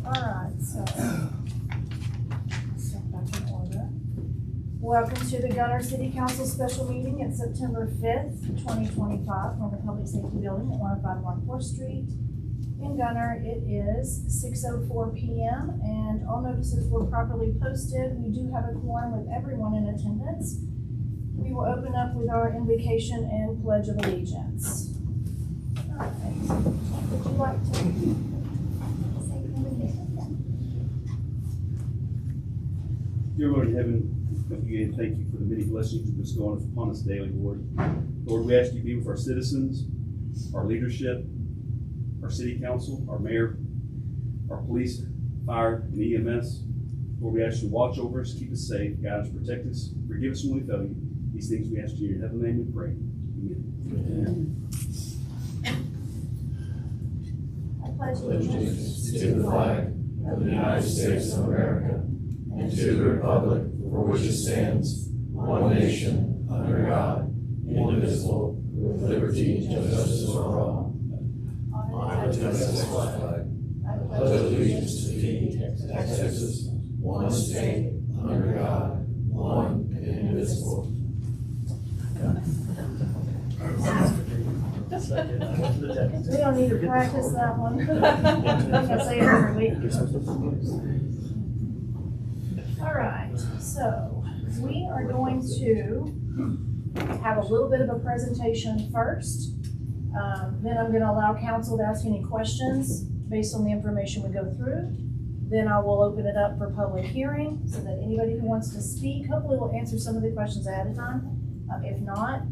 All right, so step back in order. Welcome to the Gunter City Council special meeting at September 5th, 2025, from the Public Safety Building at 105 4th Street in Gunter. It is 6:04 p.m. and all notices were properly posted. We do have a quorum with everyone in attendance. We will open up with our invocation and pledge of allegiance. All right. Would you like to say invocation? Dear Lord in heaven, again, thank you for the many blessings you bestow upon us daily, Lord. Lord, we ask you to be with our citizens, our leadership, our city council, our mayor, our police, fire, and EMS. Lord, we ask you to watch over us, keep us safe, guide us, protect us, forgive us when we fail you. These things we ask you in your heavenly name we pray. Amen. I pledge Allegiance to the flag of the United States of America and to the republic for which it stands, one nation, under God, indivisible, with liberty and justice for all. I protest this flag. I pledge allegiance to thee, Texas, one state, under God, one and indivisible. We don't need to practice that one. I say it every week. All right, so we are going to have a little bit of a presentation first. Then I'm going to allow council to ask any questions based on the information we go through. Then I will open it up for public hearing so that anybody who wants to speak, hopefully will answer some of the questions ahead of time. If not,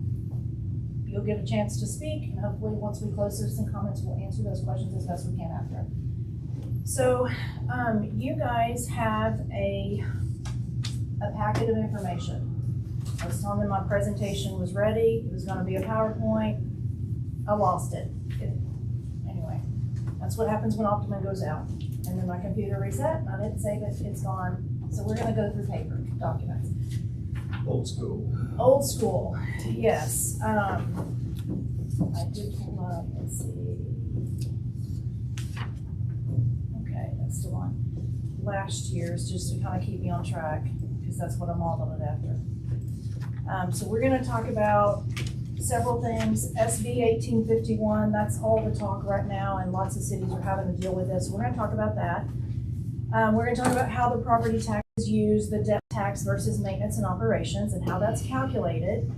you'll get a chance to speak, and hopefully once we close citizen comments, we'll answer those questions as best we can after. So you guys have a packet of information. I was telling them my presentation was ready. It was going to be a PowerPoint. I lost it. Anyway, that's what happens when Optimum goes out. And then my computer reset, and I didn't save it, it's gone. So we're going to go through paper documents. Old school. Old school, yes. I did pull up, let's see. Okay, that's the one. Last year's, just to kind of keep me on track, because that's what I'm modeled after. So we're going to talk about several things. SB 1851, that's all the talk right now, and lots of cities are having to deal with this. We're going to talk about that. We're going to talk about how the property tax is used, the debt tax versus maintenance and operations, and how that's calculated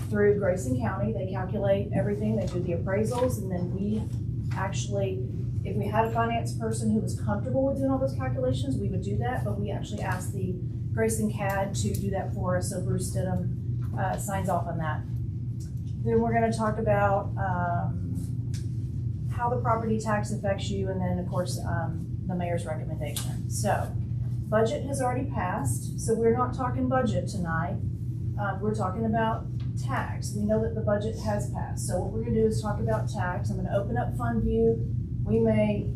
through Grayson County. They calculate everything. They do the appraisals, and then we actually, if we had a finance person who was comfortable with doing all those calculations, we would do that, but we actually asked the Grayson CAD to do that for us, so Bruce Stidham signs off on that. Then we're going to talk about how the property tax affects you, and then of course the mayor's recommendation. So budget has already passed, so we're not talking budget tonight. We're talking about tax. We know that the budget has passed. So what we're going to do is talk about tax. I'm going to open up fund view. We may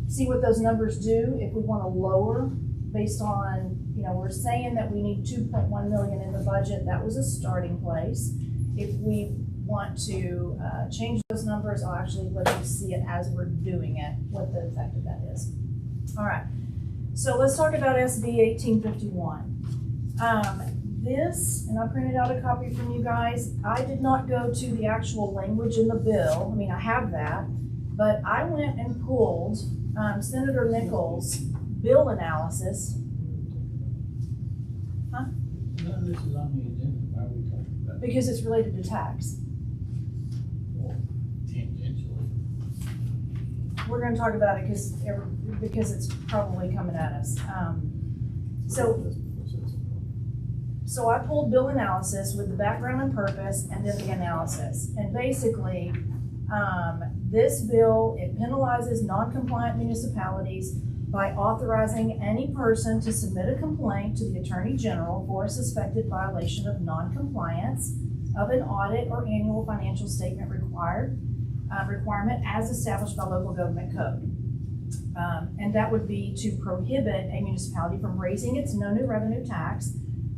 see what those numbers do if we want to lower based on, we're saying that we need 2.1 million in the budget. That was a starting place. If we want to change those numbers, I'll actually let you see it as we're doing it, what the effect of that is. All right, so let's talk about SB 1851. This, and I printed out a copy from you guys. I did not go to the actual language in the bill. I mean, I have that, but I went and pulled Senator Nichols' bill analysis. Huh? None of this is on the agenda. Why are we talking about it? Because it's related to tax. Well, tangentially. We're going to talk about it because it's probably coming at us. So I pulled bill analysis with the background and purpose and then the analysis. And basically, this bill, it penalizes non-compliant municipalities by authorizing any person to submit a complaint to the Attorney General for a suspected violation of non-compliance of an audit or annual financial statement requirement as established by local government code. And that would be to prohibit a municipality from raising its no new revenue tax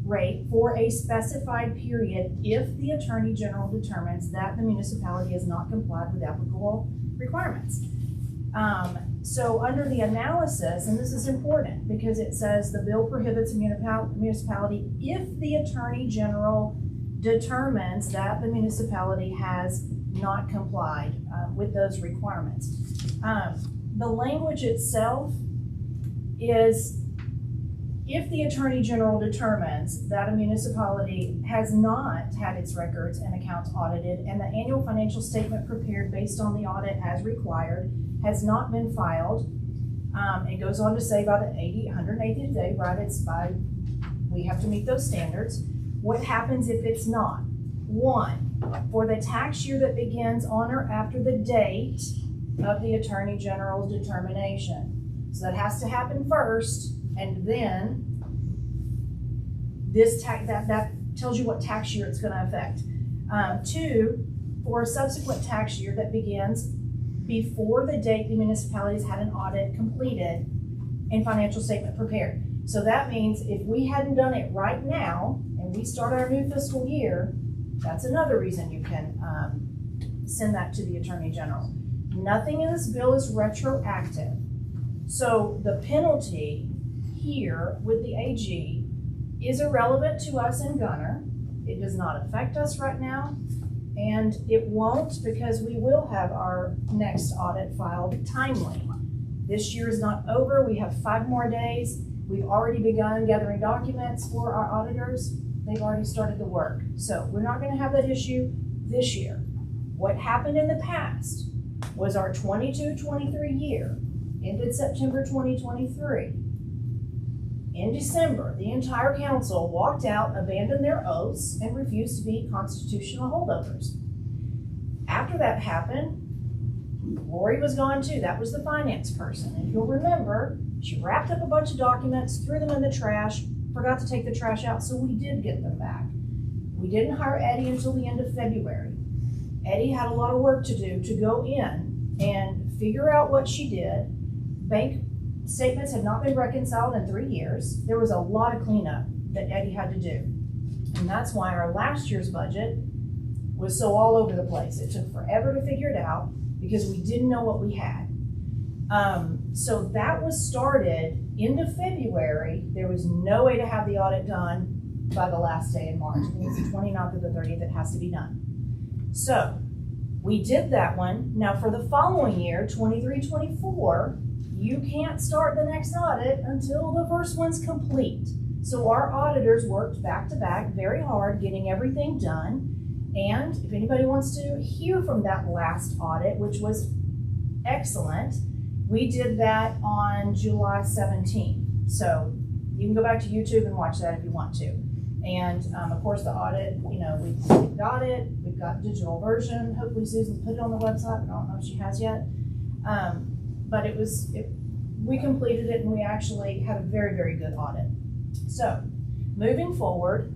rate for a specified period if the Attorney General determines that the municipality has not complied with applicable requirements. So under the analysis, and this is important because it says the bill prohibits a municipality if the Attorney General determines that the municipality has not complied with those requirements. The language itself is if the Attorney General determines that a municipality has not had its records and accounts audited and the annual financial statement prepared based on the audit as required has not been filed, it goes on to say by the 180th day, right, we have to meet those standards. What happens if it's not? 1, for the tax year that begins on or after the date of the Attorney General's determination. So that has to happen first, and then that tells you what tax year it's going to affect. 2, for a subsequent tax year that begins before the date the municipalities had an audit completed and financial statement prepared. So that means if we hadn't done it right now and we start our new fiscal year, that's another reason you can send that to the Attorney General. Nothing in this bill is retroactive. So the penalty here with the AG is irrelevant to us in Gunter. It does not affect us right now, and it won't because we will have our next audit filed timely. This year is not over. We have 5 more days. We've already begun gathering documents for our auditors. They've already started the work. So we're not going to have that issue this year. What happened in the past was our 22-23 year ended September 2023. In December, the entire council walked out, abandoned their oaths, and refused to be constitutional holdovers. After that happened, Lori was gone too. That was the finance person. And you'll remember, she wrapped up a bunch of documents, threw them in the trash, forgot to take the trash out, so we did get them back. We didn't hire Eddie until the end of February. Eddie had a lot of work to do to go in and figure out what she did. Bank statements had not been reconciled in 3 years. There was a lot of cleanup that Eddie had to do. And that's why our last year's budget was so all over the place. It took forever to figure it out because we didn't know what we had. So that was started end of February. There was no way to have the audit done by the last day in March. I think it's the 29th or the 30th that has to be done. So we did that one. Now for the following year, 23-24, you can't start the next audit until the first one's complete. So our auditors worked back to back very hard getting everything done. And if anybody wants to hear from that last audit, which was excellent, we did that on July 17th. So you can go back to YouTube and watch that if you want to. And of course the audit, we got it. We've got a digital version. Hopefully Susan put it on the website. I don't know if she has yet. But we completed it and we actually had a very, very good audit. So moving forward,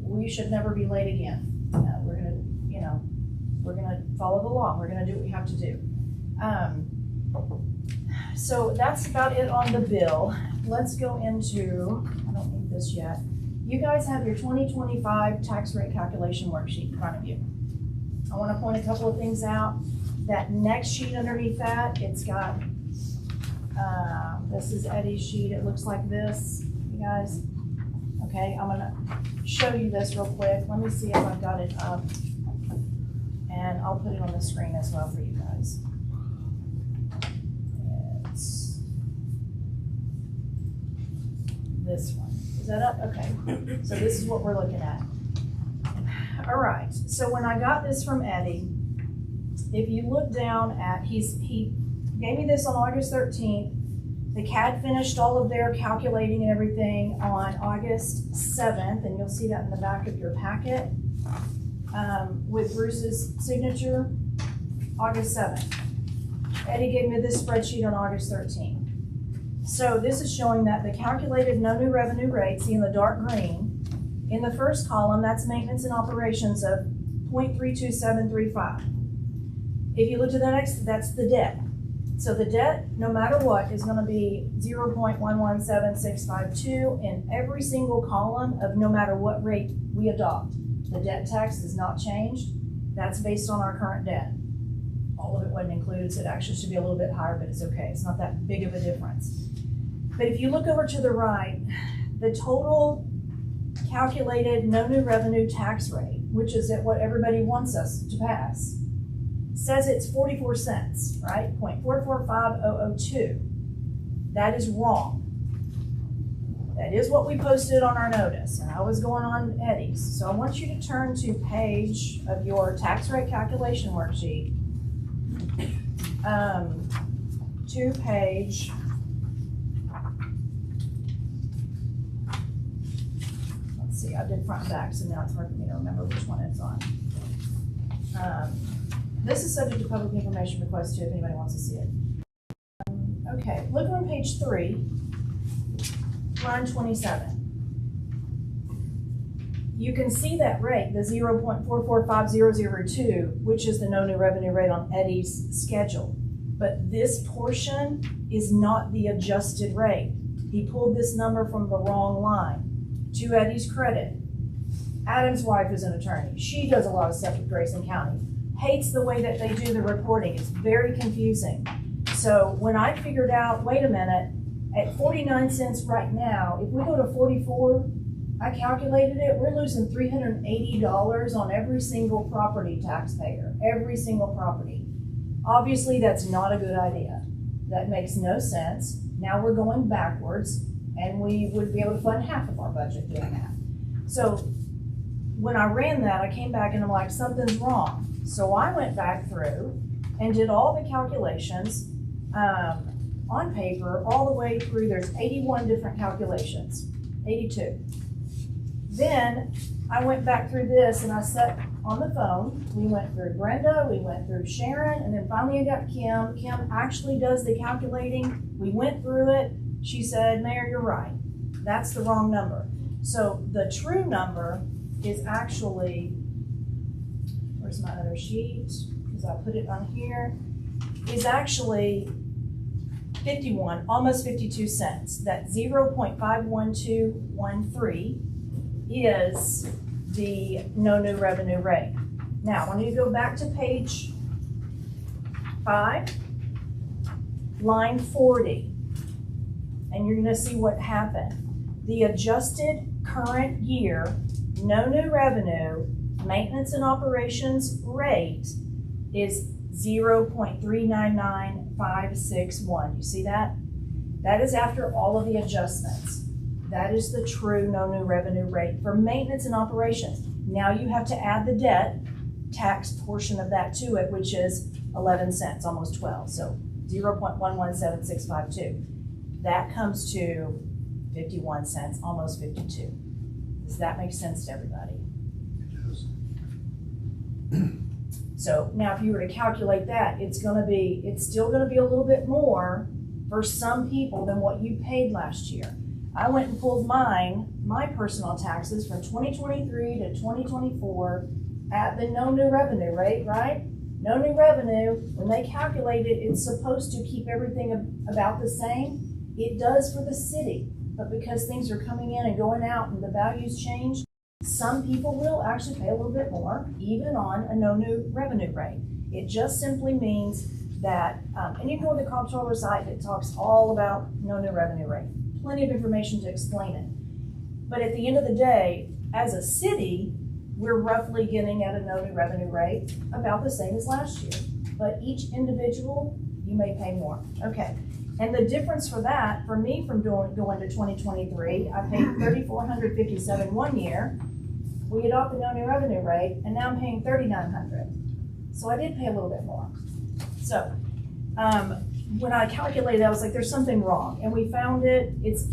we should never be late again. We're gonna follow the law. We're gonna do what we have to do. So that's about it on the bill. Let's go into, I don't need this yet. You guys have your 2025 tax rate calculation worksheet in front of you. I want to point a couple of things out. That next sheet underneath that, it's got, this is Eddie's sheet. It looks like this, you guys. Okay, I'm gonna show you this real quick. Let me see if I've got it up. And I'll put it on the screen as well for you guys. It's this one. Is that up? Okay. So this is what we're looking at. All right. So when I got this from Eddie, if you look down at, he gave me this on August 13th. The CAD finished all of their calculating and everything on August 7th, and you'll see that in the back of your packet with Bruce's signature, August 7th. Eddie gave me this spreadsheet on August 13th. So this is showing that the calculated no new revenue rate, see in the dark green, in the first column, that's maintenance and operations of 0.32735. If you look to the next, that's the debt. So the debt, no matter what, is gonna be 0.117652 in every single column of no matter what rate we adopt. The debt tax is not changed. That's based on our current debt. all of it wasn't included, so it actually should be a little bit higher, but it's okay. It's not that big of a difference. But if you look over to the right, the total calculated no new revenue tax rate, which is at what everybody wants us to pass, says it's 44 cents, right? 0.445002. That is wrong. That is what we posted on our notice, and I was going on Eddie's. So I want you to turn to page of your tax rate calculation worksheet, to page, let's see, I did front and back, so now it's hard for me to remember which one it's on. This is subject to public information request too, if anybody wants to see it. Okay, look on page 3, line 27. You can see that rate, the 0.445002, which is the no new revenue rate on Eddie's schedule. But this portion is not the adjusted rate. He pulled this number from the wrong line. To Eddie's credit, Adam's wife is an attorney. She does a lot of stuff with Grayson County. Hates the way that they do the reporting. It's very confusing. So when I figured out, wait a minute, at 49 cents right now, if we go to 44, I calculated it, we're losing $380 on every single property taxpayer, every single property. Obviously, that's not a good idea. That makes no sense. Now we're going backwards, and we would be able to fund half of our budget doing that. So when I ran that, I came back and I'm like, something's wrong. So I went back through and did all the calculations on paper all the way through. There's 81 different calculations, 82. Then I went back through this and I sat on the phone. We went through Brenda, we went through Sharon, and then finally I got Kim. Kim actually does the calculating. We went through it. She said, Mayor, you're right. That's the wrong number. So the true number is actually, where's my other sheet? Because I put it on here, is actually 51, almost 52 cents. That 0.51213 is the no new revenue rate. Now, when you go back to page 5, line 40, and you're gonna see what happened. The adjusted current year, no new revenue, maintenance and operations rate is 0.399561. You see that? That is after all of the adjustments. That is the true no new revenue rate for maintenance and operations. Now you have to add the debt tax portion of that to it, which is 11 cents, almost 12. So 0.117652. That comes to 51 cents, almost 52. Does that make sense to everybody? So now if you were to calculate that, it's still gonna be a little bit more for some people than what you paid last year. I went and pulled my personal taxes from 2023 to 2024 at the no new revenue rate, right? No new revenue, when they calculate it, it's supposed to keep everything about the same. It does for the city, but because things are coming in and going out and the values change, some people will actually pay a little bit more, even on a no new revenue rate. It just simply means that, and you can go to the comptroller's site that talks all about no new revenue rate. Plenty of information to explain it. But at the end of the day, as a city, we're roughly getting at a no new revenue rate about the same as last year. But each individual, you may pay more. Okay. And the difference for that, for me from going to 2023, I paid $3,457 one year. We adopt the no new revenue rate, and now I'm paying $3,900. So I did pay a little bit more. So when I calculated, I was like, there's something wrong. And we found it. It's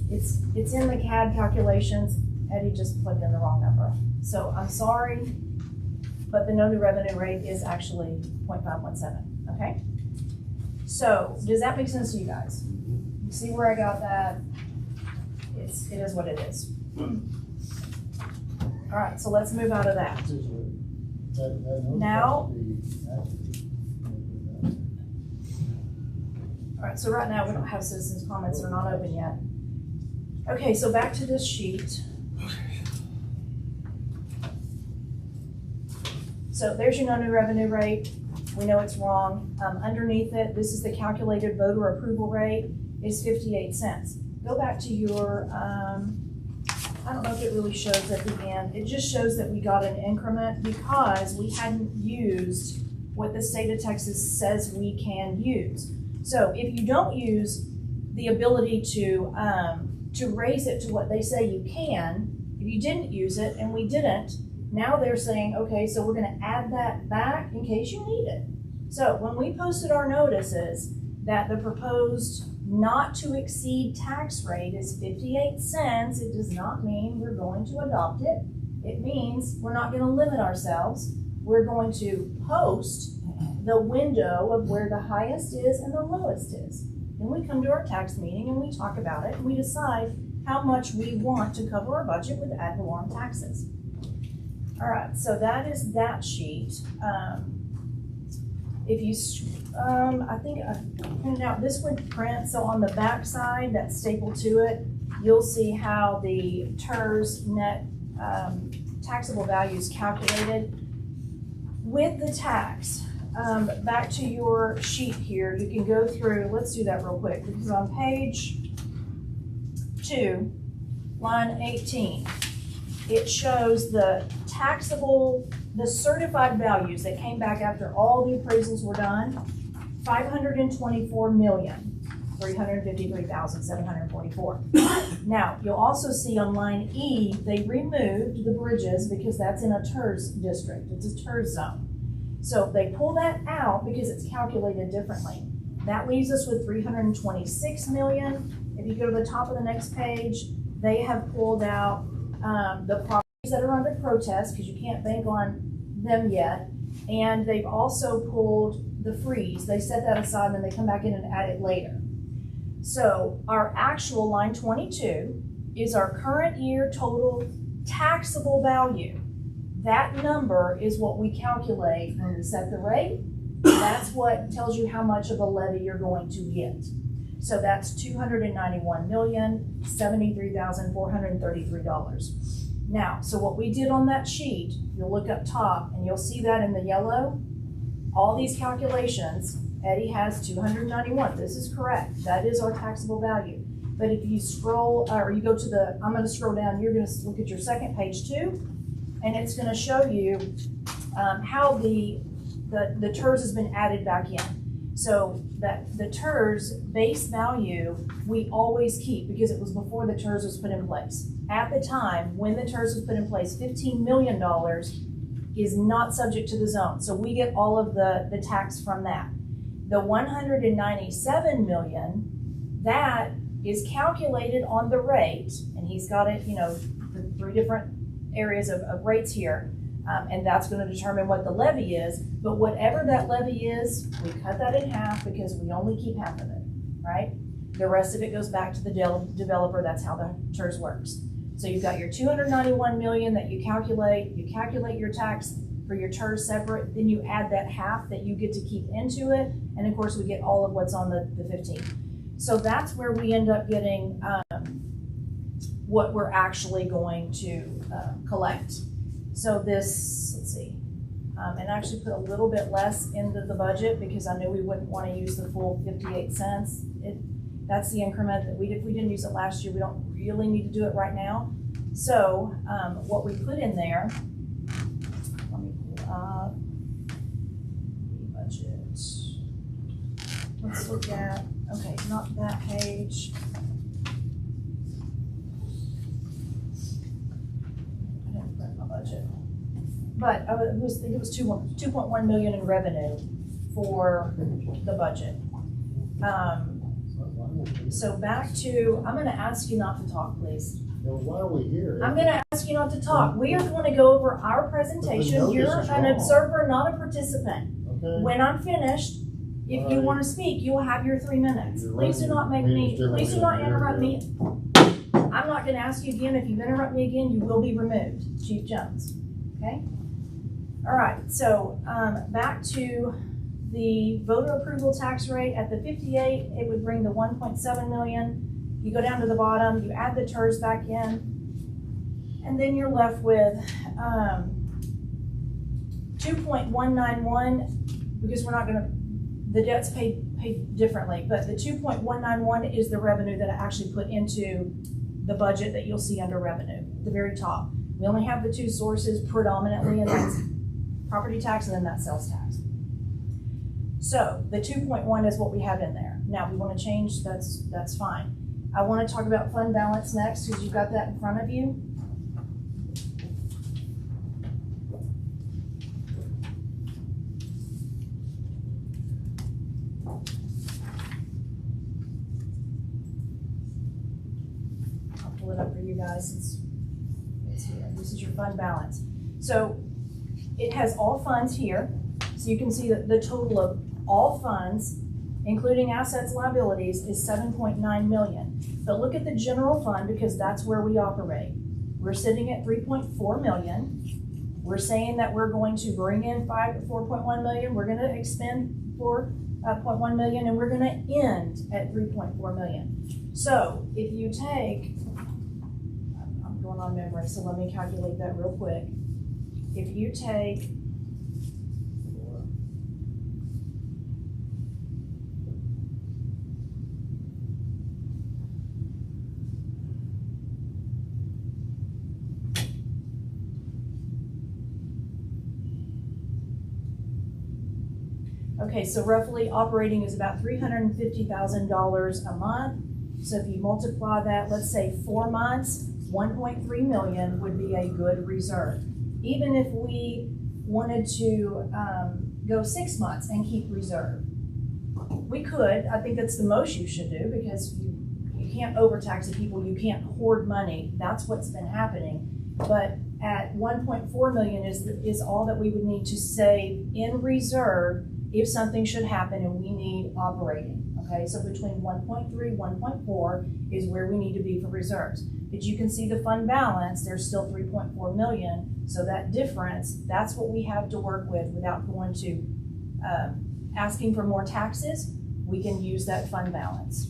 in the CAD calculations. Eddie just plugged in the wrong number. So I'm sorry, but the no new revenue rate is actually 0.517, okay? So does that make sense to you guys? You see where I got that? It is what it is. All right, so let's move out of that. Now, all right, so right now we don't have citizens' comments, they're not open yet. Okay, so back to this sheet. So there's your no new revenue rate. We know it's wrong. Underneath it, this is the calculated voter approval rate, is 58 cents. Go back to your, I don't know if it really shows at the end. It just shows that we got an increment because we hadn't used what the state of Texas says we can use. So if you don't use the ability to raise it to what they say you can, if you didn't use it and we didn't, now they're saying, okay, so we're gonna add that back in case you need it. So when we posted our notices that the proposed not to exceed tax rate is 58 cents, it does not mean we're going to adopt it. It means we're not gonna limit ourselves. We're going to post the window of where the highest is and the lowest is. Then we come to our tax meeting and we talk about it and we decide how much we want to cover our budget with ad valorem taxes. All right, so that is that sheet. If you, I think I printed out, this would print, so on the back side that's stapled to it, you'll see how the TERS net taxable value is calculated. With the tax, back to your sheet here, you can go through, let's do that real quick, because on page 2, line 18, it shows the taxable, the certified values that came back after all the appraisals were done, 524,353,744. Now, you'll also see on line E, they removed the bridges because that's in a TERS district, it's a TERS zone. So they pull that out because it's calculated differently. That leaves us with 326 million. If you go to the top of the next page, they have pulled out the properties that are under protest because you can't bank on them yet. And they've also pulled the freeze. They set that aside and they come back in and add it later. So our actual line 22 is our current year total taxable value. That number is what we calculate when we set the rate. That's what tells you how much of a levy you're going to get. So that's $291,073,433. Now, so what we did on that sheet, you'll look up top and you'll see that in the yellow, all these calculations, Eddie has 291. This is correct. That is our taxable value. But if you scroll, or you go to the, I'm gonna scroll down, you're gonna look at your second page too, and it's gonna show you how the TERS has been added back in. So that the TERS base value, we always keep because it was before the TERS was put in place. At the time, when the TERS was put in place, $15 million is not subject to the zone. So we get all of the tax from that. The 197 million, that is calculated on the rate, and he's got it, the 3 different areas of rates here. And that's going to determine what the levy is. But whatever that levy is, we cut that in half because we only keep half of it, right? The rest of it goes back to the developer. That's how the TERS works. So you've got your 291 million that you calculate your tax for your TERS separate, then you add that half that you get to keep into it. And of course we get all of what's on the 15. So that's where we end up getting what we're actually going to collect. So this, let's see, and actually put a little bit less into the budget because I knew we wouldn't want to use the full 58 cents. That's the increment that if we didn't use it last year, we don't really need to do it right now. So what we put in there, let me pull up the budget. Let's look at, okay, not that page. Budget. But I think it was 2.1 million in revenue for the budget. So back to, I'm going to ask you not to talk, please. Well, why are we here? I'm going to ask you not to talk. We are going to go over our presentation. You're an observer, not a participant. Okay. When I'm finished, if you want to speak, you will have your 3 minutes. Please do not please do not interrupt me. I'm not going to ask you again. If you interrupt me again, you will be removed. Chief Jones. Okay? All right. So back to the voter approval tax rate at the 58, it would bring the 1.7 million. You go down to the bottom, you add the TERS back in, and then you're left with 2.191 because we're not gonna, the debt's paid differently, but the 2.191 is the revenue that I actually put into the budget that you'll see under revenue, the very top. We only have the two sources predominantly, and that's property tax and then that's sales tax. So the 2.1 is what we have in there. Now, if we want to change, that's fine. I want to talk about fund balance next because you've got that in front of you. I'll pull it up for you guys since it's here. This is your fund balance. So it has all funds here. So you can see that the total of all funds, including assets, liabilities, is 7.9 million. But look at the general fund because that's where we operate. We're sitting at 3.4 million. We're saying that we're going to bring in 4.1 million. We're going to expend 4.1 million, and we're going to end at 3.4 million. So if you take, I'm going on memory, so let me calculate that real quick. If you take okay, so roughly operating is about $350,000 a month. So if you multiply that, let's say 4 months, 1.3 million would be a good reserve. Even if we wanted to go 6 months and keep reserve, we could. I think that's the most you should do because you can't overtax the people. You can't hoard money. That's what's been happening. But at 1.4 million is all that we would need to save in reserve if something should happen and we need operating. Okay, so between 1.3, 1.4 is where we need to be for reserves. But you can see the fund balance, there's still 3.4 million. So that difference, that's what we have to work with without going to asking for more taxes. We can use that fund balance.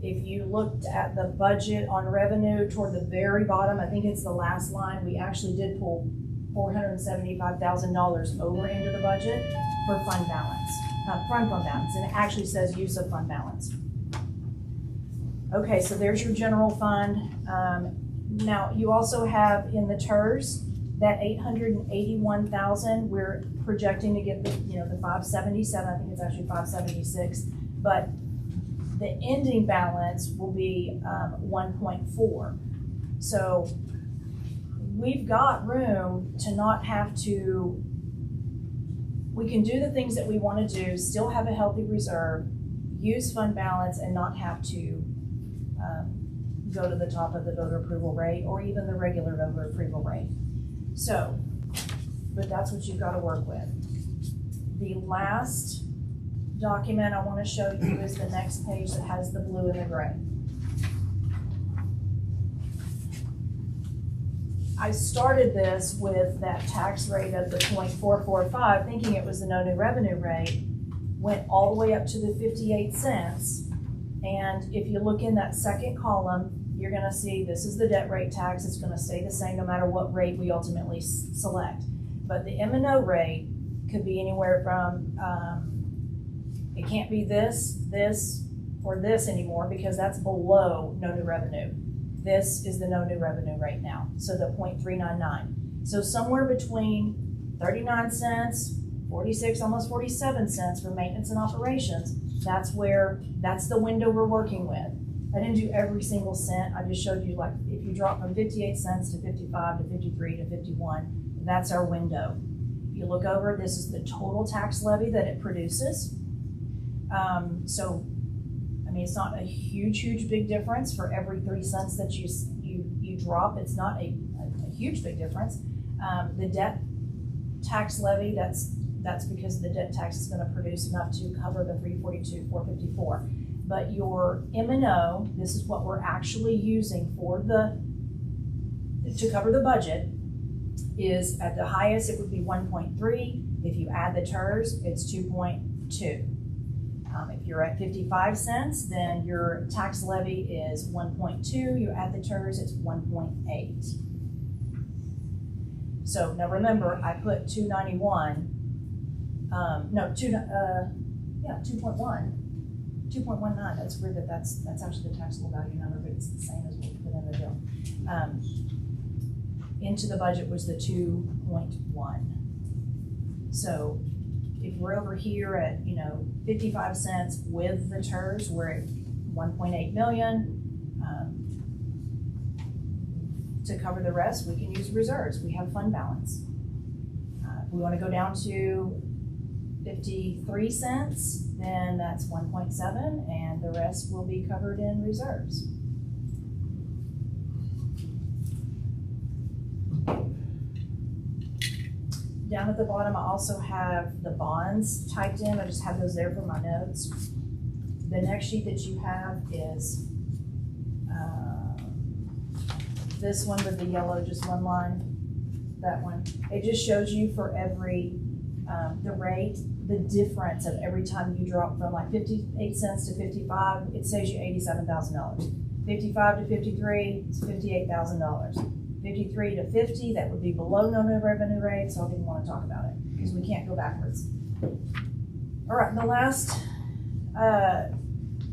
If you looked at the budget on revenue toward the very bottom, I think it's the last line, we actually did pull $475,000 over into the budget for fund balance, fund balance, and it actually says use of fund balance. Okay, so there's your general fund. Now you also have in the TERS that 881,000. We're projecting to get the 577. I think it's actually 576, but the ending balance will be 1.4. So we've got room to not have to. We can do the things that we want to do, still have a healthy reserve, use fund balance, and not have to go to the top of the voter approval rate or even the regular voter approval rate. So, but that's what you've got to work with. The last document I want to show you is the next page that has the blue and the gray. I started this with that tax rate of the 0.445, thinking it was the no new revenue rate, went all the way up to the 58 cents. And if you look in that second column, you're going to see this is the debt rate tax. It's going to stay the same no matter what rate we ultimately select. But the M&O rate could be anywhere from, it can't be this, or this anymore because that's below no new revenue. This is the no new revenue rate now, so the 0.399. So somewhere between 39 cents, 46, almost 47 cents for maintenance and operations, that's the window we're working with. I didn't do every single cent. I just showed you, like, if you drop from 58 cents to 55 to 53 to 51, that's our window. If you look over, this is the total tax levy that it produces. So, I mean, it's not a huge big difference for every 3 cents that you drop. It's not a huge big difference. The debt tax levy, that's because the debt tax is going to produce enough to cover the 342, 454. But your M&O, this is what we're actually using to cover the budget, is at the highest it would be 1.3. If you add the TERS, it's 2.2. If you're at 55 cents, then your tax levy is 1.2. You add the TERS, it's 1.8. So now remember, I put 291 No, 2.19, that's weird that's actually the taxable value number, but it's the same as what we put in the bill. Into the budget was the 2.1. So if we're over here at, 55 cents with the TERS, we're at 1.8 million. To cover the rest, we can use reserves. We have fund balance. If we want to go down to 53 cents, then that's 1.7, and the rest will be covered in reserves. Down at the bottom, I also have the bonds typed in. I just have those there for my notes. The next sheet that you have is this one with the yellow, just one line, that one. It just shows you for every, the rate, the difference of every time you drop from like 58 cents to 55, it saves you $87,000. 55 to 53, it's $58,000. 53 to 50, that would be below no revenue rate, so I didn't want to talk about it because we can't go backwards. All right, the last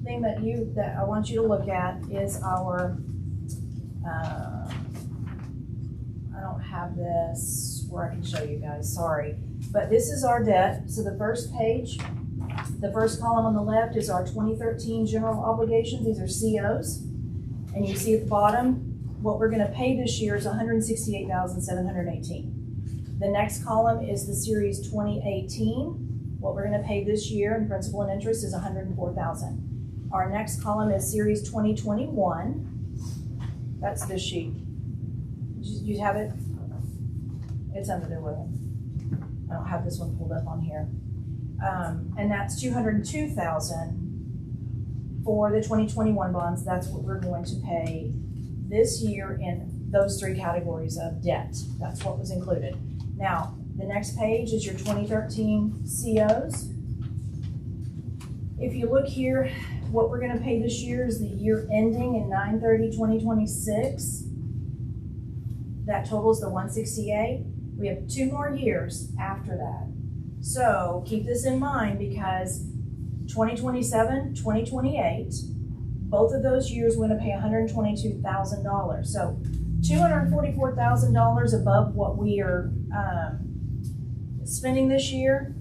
thing that I want you to look at is our, I don't have this where I can show you guys, sorry. But this is our debt. So the first page, the first column on the left is our 2013 general obligations. These are COs. And you see at the bottom, what we're going to pay this year is $168,718. The next column is the series 2018. What we're going to pay this year in principal and interest is $104,000. Our next column is series 2021. That's this sheet. You have it? It's under there with it. I don't have this one pulled up on here. And that's $202,000 for the 2021 bonds. That's what we're going to pay this year in those three categories of debt. That's what was included. Now, the next page is your 2013 COs. If you look here, what we're going to pay this year is the year ending in 9/30/2026. That totals the 168. We have 2 more years after that. So keep this in mind because 2027, 2028, both of those years we're going to pay $122,000. So $244,000 above what we are spending this year.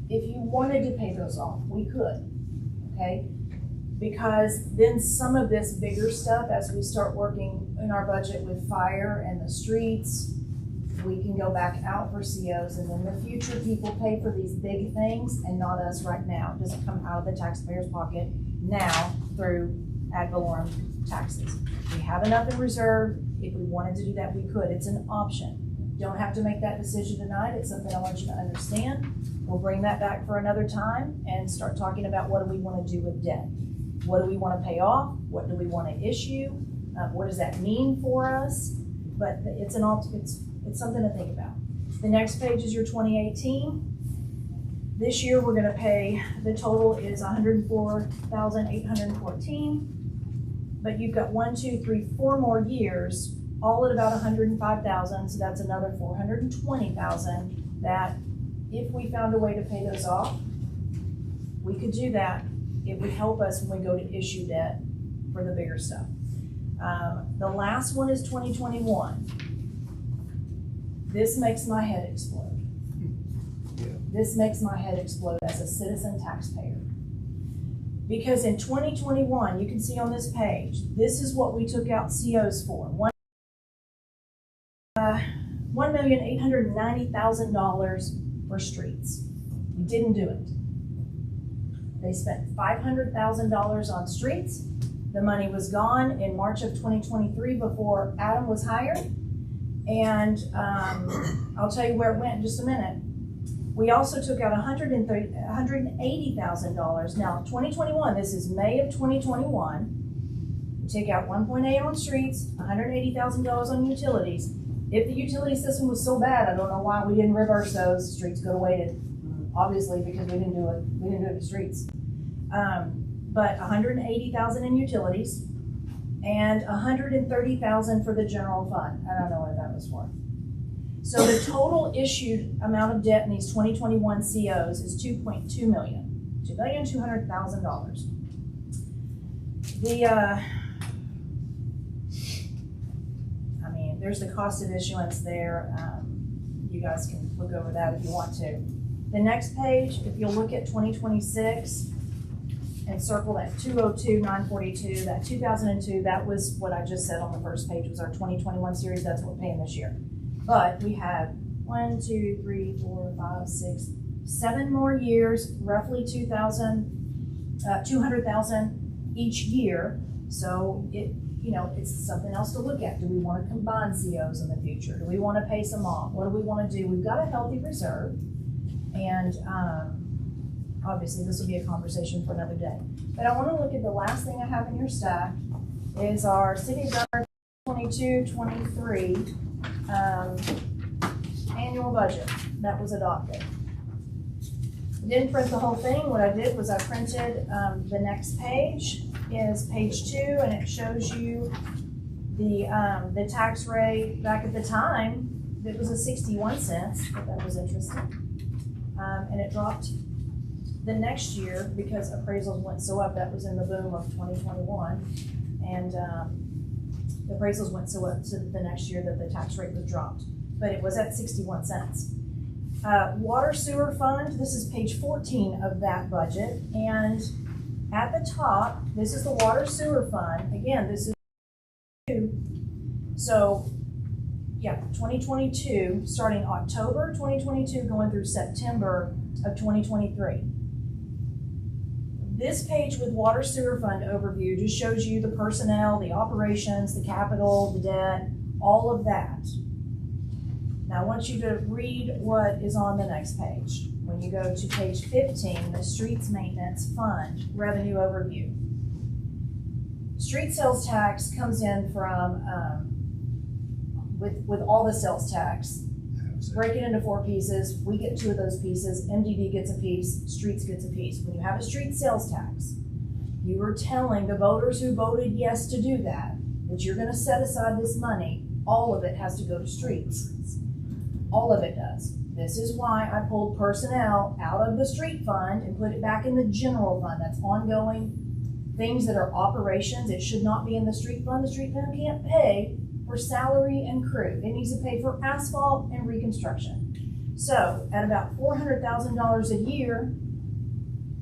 If you wanted to pay those off, we could, okay? Because then some of this bigger stuff, as we start working in our budget with fire and the streets, we can go back out for COs, and then the future people pay for these big things and not us right now. It doesn't come out of the taxpayer's pocket now through ad valorem taxes. We have enough in reserve. If we wanted to do that, we could. It's an option. Don't have to make that decision tonight. It's something I want you to understand. We'll bring that back for another time and start talking about what do we want to do with debt. What do we want to pay off? What do we want to issue? What does that mean for us? But it's something to think about. The next page is your 2018. This year we're going to pay, the total is $104,814. But you've got 1, 2, 3, 4 more years, all at about $105,000. So that's another $420,000 that if we found a way to pay those off, we could do that. It would help us when we go to issue debt for the bigger stuff. The last one is 2021. This makes my head explode. This makes my head explode as a citizen taxpayer. Because in 2021, you can see on this page, this is what we took out COs for. $1,890,000 for streets. We didn't do it. They spent $500,000 on streets. The money was gone in March of 2023 before Adam was hired. And I'll tell you where it went in just a minute. We also took out $180,000. Now, 2021, this is May of 2021. We take out 1.8 on streets, $180,000 on utilities. If the utility system was so bad, I don't know why we didn't reverse those. Streets could have waited, obviously, because we didn't do it. We didn't do it to streets. But $180,000 in utilities and $130,000 for the general fund. I don't know what that was for. So the total issued amount of debt in these 2021 COs is $2.2 million, $2,200,000. There's the cost of issuance there. You guys can look over that if you want to. The next page, if you'll look at 2026 and circle that 202,942, that 2002, that was what I just said on the first page was our 2021 series. That's what we're paying this year. But we have 1, 2, 3, 4, 5, 6, 7 more years, roughly 200,000 each year. So it's something else to look at. Do we want to combine COs in the future? Do we want to pay some off? What do we want to do? We've got a healthy reserve, and obviously this will be a conversation for another day. But I want to look at the last thing I have in your stack is our City of Gunter 22-23 annual budget that was adopted. Didn't print the whole thing. What I did was I printed the next page is page 2, and it shows you the tax rate back at the time. It was a 61 cents, but that was interesting. And it dropped the next year because appraisals went so up. That was in the boom of 2021, and the appraisals went so up to the next year that the tax rate was dropped. But it was at 61 cents. Water sewer fund, this is page 14 of that budget, and at the top, this is the water sewer fund. Again, this is so 2022, starting October 2022, going through September of 2023. This page with water sewer fund overview just shows you the personnel, the operations, the capital, the debt, all of that. Now I want you to read what is on the next page. When you go to page 15, the streets maintenance fund revenue overview. Street sales tax comes in from, with all the sales tax, break it into 4 pieces. We get 2 of those pieces. MDD gets a piece, streets gets a piece. When you have a street sales tax, you are telling the voters who voted yes to do that you're gonna set aside this money. All of it has to go to streets. All of it does. This is why I pulled personnel out of the street fund and put it back in the general fund. That's ongoing things that are operations. It should not be in the street fund. The street fund can't pay for salary and crew. It needs to pay for asphalt and reconstruction. So at about $400,000 a year,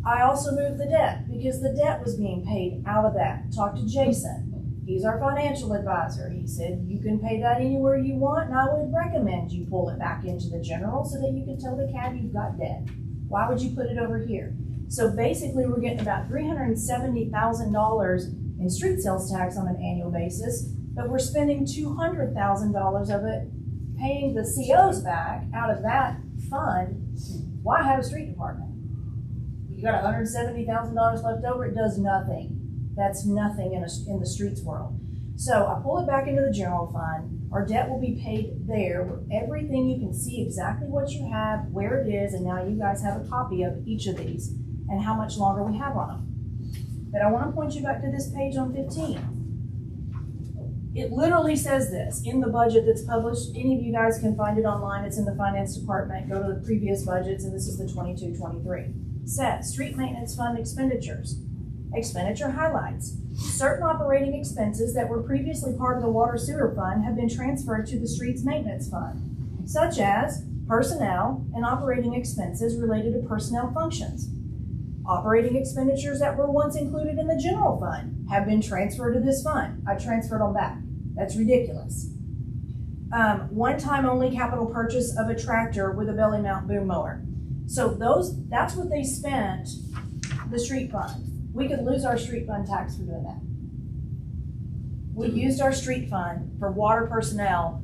I also moved the debt because the debt was being paid out of that. Talked to Jason. He's our financial advisor. He said, you can pay that anywhere you want, and I would recommend you pull it back into the general so that you can tell the CAD you've got debt. Why would you put it over here? So basically, we're getting about $370,000 in street sales tax on an annual basis, but we're spending $200,000 of it paying the COs back out of that fund. Why have a street department? You got $170,000 left over, it does nothing. That's nothing in the streets world. So I pull it back into the general fund. Our debt will be paid there. Everything, you can see exactly what you have, where it is, and now you guys have a copy of each of these and how much longer we have on them. But I want to point you back to this page on 15. It literally says this in the budget that's published. Any of you guys can find it online. It's in the finance department. Go to the previous budgets, and this is the 22-23. Says street maintenance fund expenditures. Expenditure highlights. Certain operating expenses that were previously part of the water sewer fund have been transferred to the streets maintenance fund, such as personnel and operating expenses related to personnel functions. Operating expenditures that were once included in the general fund have been transferred to this fund. I transferred them back. That's ridiculous. One-time only capital purchase of a tractor with a belly mount boom mower. So that's what they spent the street fund. We could lose our street fund tax for doing that. We used our street fund for water personnel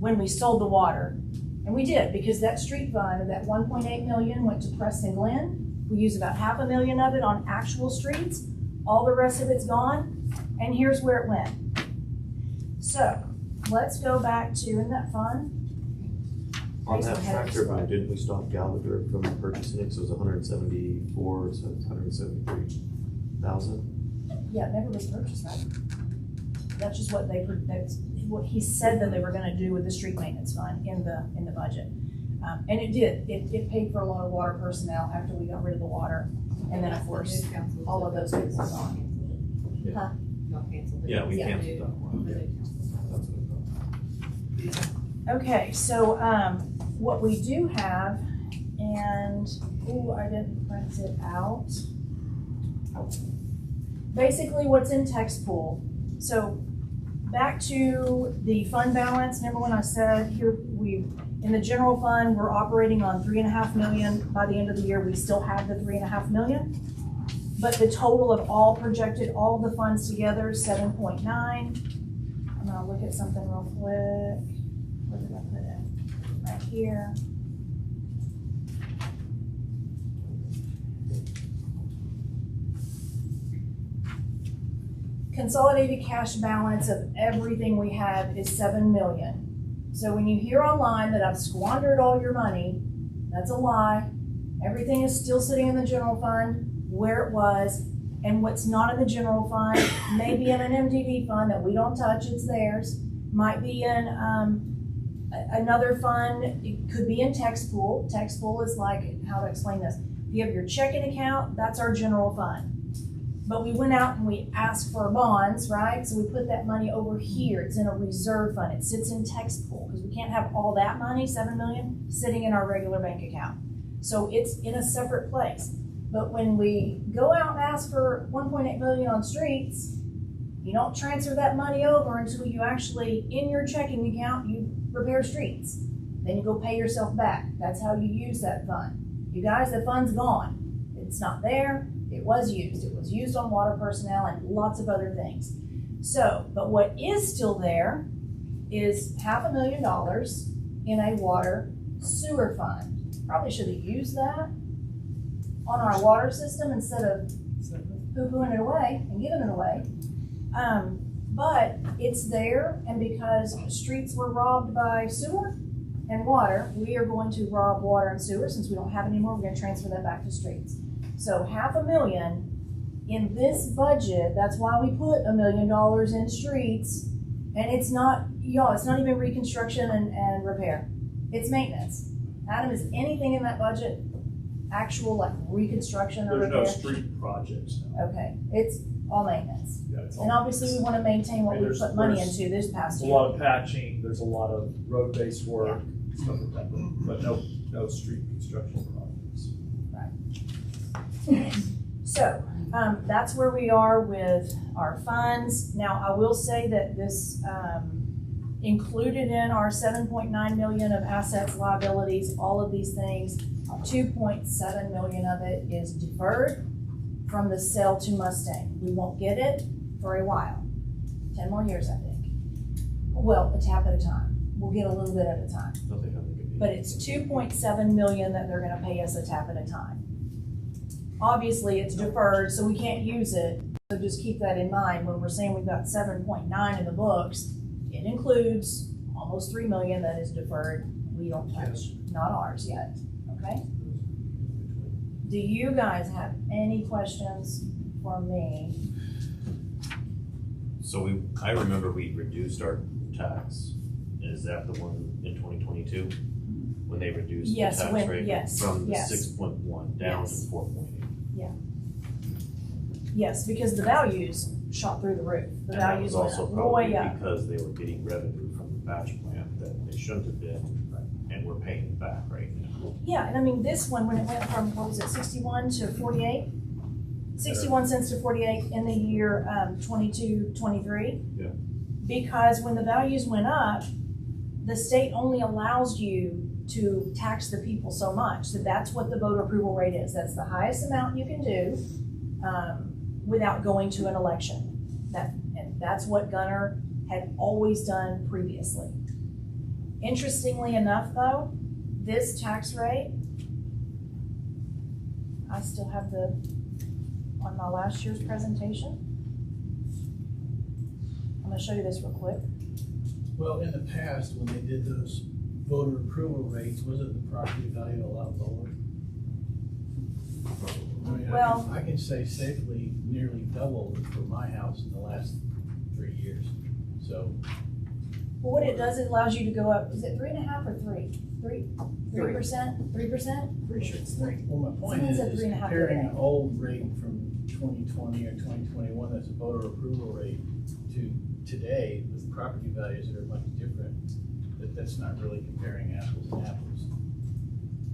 when we sold the water. And we did, because that street fund of that 1.8 million went to Preston Glen. We used about $500,000 of it on actual streets. All the rest of it's gone. And here's where it went. So let's go back to in that fund. On that tractor buy, didn't we stop Gallagher from purchasing it? So it was 174, so it's 173,000. Yeah, it never was purchased, right? That's just what they, what he said that they were gonna do with the street maintenance fund in the budget. And it did, it paid for a lot of water personnel after we got rid of the water. And then, of course, all of those people are gone. Huh? Y'all canceled it. Yeah, we Yeah. canceled that one. The new council. That's what Okay, so, what we do have, and, I didn't print it out. Basically, what's in text pool. So, back to the fund balance, remember when I said here, in the general fund, we're operating on 3.5 million. By the end of the year, we still have the 3.5 million. But the total of all projected, all the funds together, is 7.9. I'm gonna look at something real quick. Where did I put it? Right here. Consolidated cash balance of everything we have is 7 million. So when you hear online that I've squandered all your money, that's a lie. Everything is still sitting in the general fund where it was, and what's not in the general fund may be in an MDD fund that we don't touch, it's theirs. Might be in another fund, it could be in text pool. Text pool is like, how to explain this? You have your checking account, that's our general fund. But we went out and we asked for bonds, right? So we put that money over here. It's in a reserve fund. It sits in text pool because we can't have all that money, 7 million, sitting in our regular bank account. So it's in a separate place. But when we go out and ask for 1.8 million on streets, you don't transfer that money over until you actually, in your checking account, you repair streets. Then you go pay yourself back. That's how you use that fund. You guys, the fund's gone. It's not there. It was used. It was used on water personnel and lots of other things. So, but what is still there is $500,000 in a water sewer fund. Probably should have used that on our water system instead of poo-pooing it away and giving it away. But it's there, and because streets were robbed by sewer and water, we are going to rob water and sewer. Since we don't have any more, we're going to transfer that back to streets. So $500,000 in this budget, that's why we put $1 million in streets, and it's not, y'all, it's not even reconstruction and repair. It's maintenance. Adam, is anything in that budget actual like reconstruction or repair? There's no street projects now. Okay, it's all maintenance. Yeah, it's all- And obviously we want to maintain what we There's- put money there's- into this past There's a year. lot of patching, there's a lot of road-based work, stuff like that, but no street construction projects. So, that's where we are with our funds. Now, I will say that this, included in our 7.9 million of assets, liabilities, all of these things, 2.7 million of it is deferred from the sale to Mustang. We won't get it for a while, 10 more years, I think. Well, a tap at a time. We'll get a little bit at a time. But it's 2.7 million that they're gonna pay us a tap at a time. Obviously, it's deferred, so we can't use it, so just keep that in mind when we're saying we've got 7.9 in the books. It includes almost 3 million that is deferred, we don't touch, not ours yet, okay? Do you guys have any questions for me? So I remember we reduced our tax. Is that the one in 2022? When they reduced the Yes, tax when- rate yes, from the yes. 6.1 down to Yes. 4.8? Yes, because the values shot through the roof. The And that values was went also up, probably way up. because they were getting revenue from the batch plant that they shouldn't have been, and we're paying it back right now. Yeah, and I mean, this one, when it went from, what was it, 61 to 48? 61 cents to 48 in the year 22, 23. Yeah. Because when the values went up, the state only allows you to tax the people so much. So that's what the voter approval rate is. That's the highest amount you can do without going to an election. And that's what Gunter had always done previously. Interestingly enough, though, this tax rate, I still have on my last year's presentation. I'm gonna show you this real quick. Well, in the past, when they did those voter approval rates, wasn't the property value a lot lower? I mean, Well- I can say safely nearly doubled for my house in the last 3 years. So Well, what it does, it allows you to go up, is it 3.5 or 3? 3%? 3%? Pretty sure it's 3. Well, my point Someone is, said is 3.5 comparing today. an old rate from 2020 or 2021, that's a voter approval rate, to today with property values that are much different, that's not really comparing apples and apples.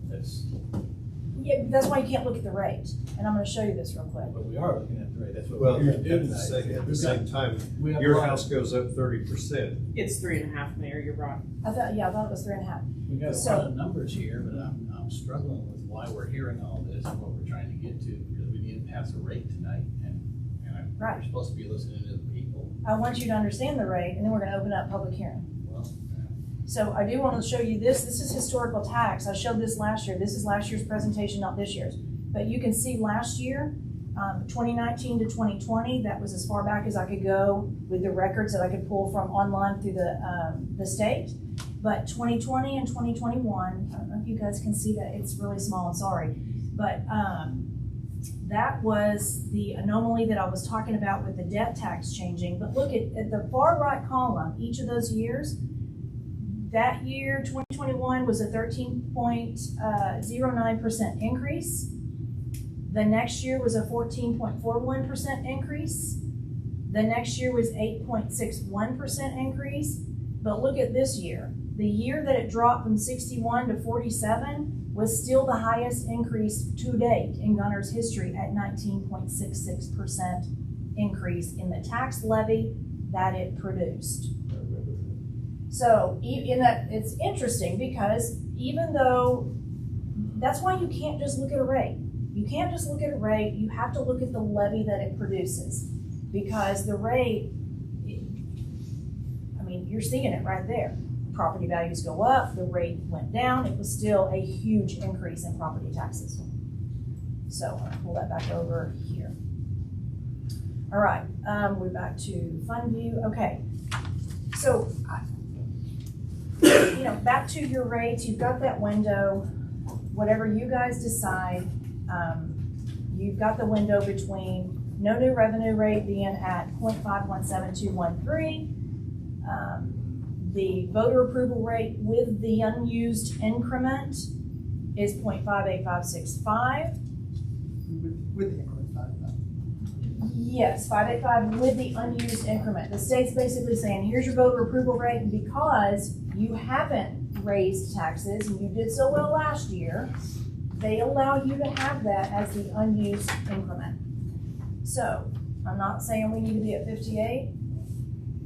That's, Yeah, that's why you can't look at the rate, and I'm gonna show you this real quick. but we are looking at the rate, that's what Well, we're here to at do the tonight. same, We've got- time, we have a your lot of- house goes up 30%. It's 3.5, Mayor, you're right. I thought it was 3.5. We got a So- lot of numbers here, but I'm struggling with why we're hearing all this and what we're trying to get to, because we need to pass a rate tonight, and Right. we're supposed to be listening to the people. I want you to understand the rate, and then we're gonna open up public hearing. Well, So I do want to show you this. This is historical tax. I showed this last year. This is last year's presentation, not this year's. But you can see last year, 2019 to 2020, that was as far back as I could go with the records that I could pull from online through the state. But 2020 and 2021, I don't know if you guys can see that. It's really small, I'm sorry. But that was the anomaly that I was talking about with the debt tax changing. But look at the far right column, each of those years. That year, 2021, was a 13.09% increase. The next year was a 14.41% increase. The next year was 8.61% increase. But look at this year. The year that it dropped from 61 to 47 was still the highest increase to date in Gunter's history at 19.66% increase in the tax levy that it produced. So in that, it's interesting because even though, that's why you can't just look at a rate. You can't just look at a rate, you have to look at the levy that it produces. Because the rate, I mean, you're seeing it right there. Property values go up, the rate went down, it was still a huge increase in property taxes. So I'm gonna pull that back over here. All right, we're back to fund view. Okay, so back to your rates. You've got that window. Whatever you guys decide, you've got the window between no new revenue rate being at 0.517213. The voter approval rate with the unused increment is 0.58565. With the increment, Yes, 585 with the unused increment. The state's basically saying, here's your voter approval rate, and because you haven't raised taxes and you did so well last year, they allow you to have that as the unused increment. So, I'm not saying we need to be at 58.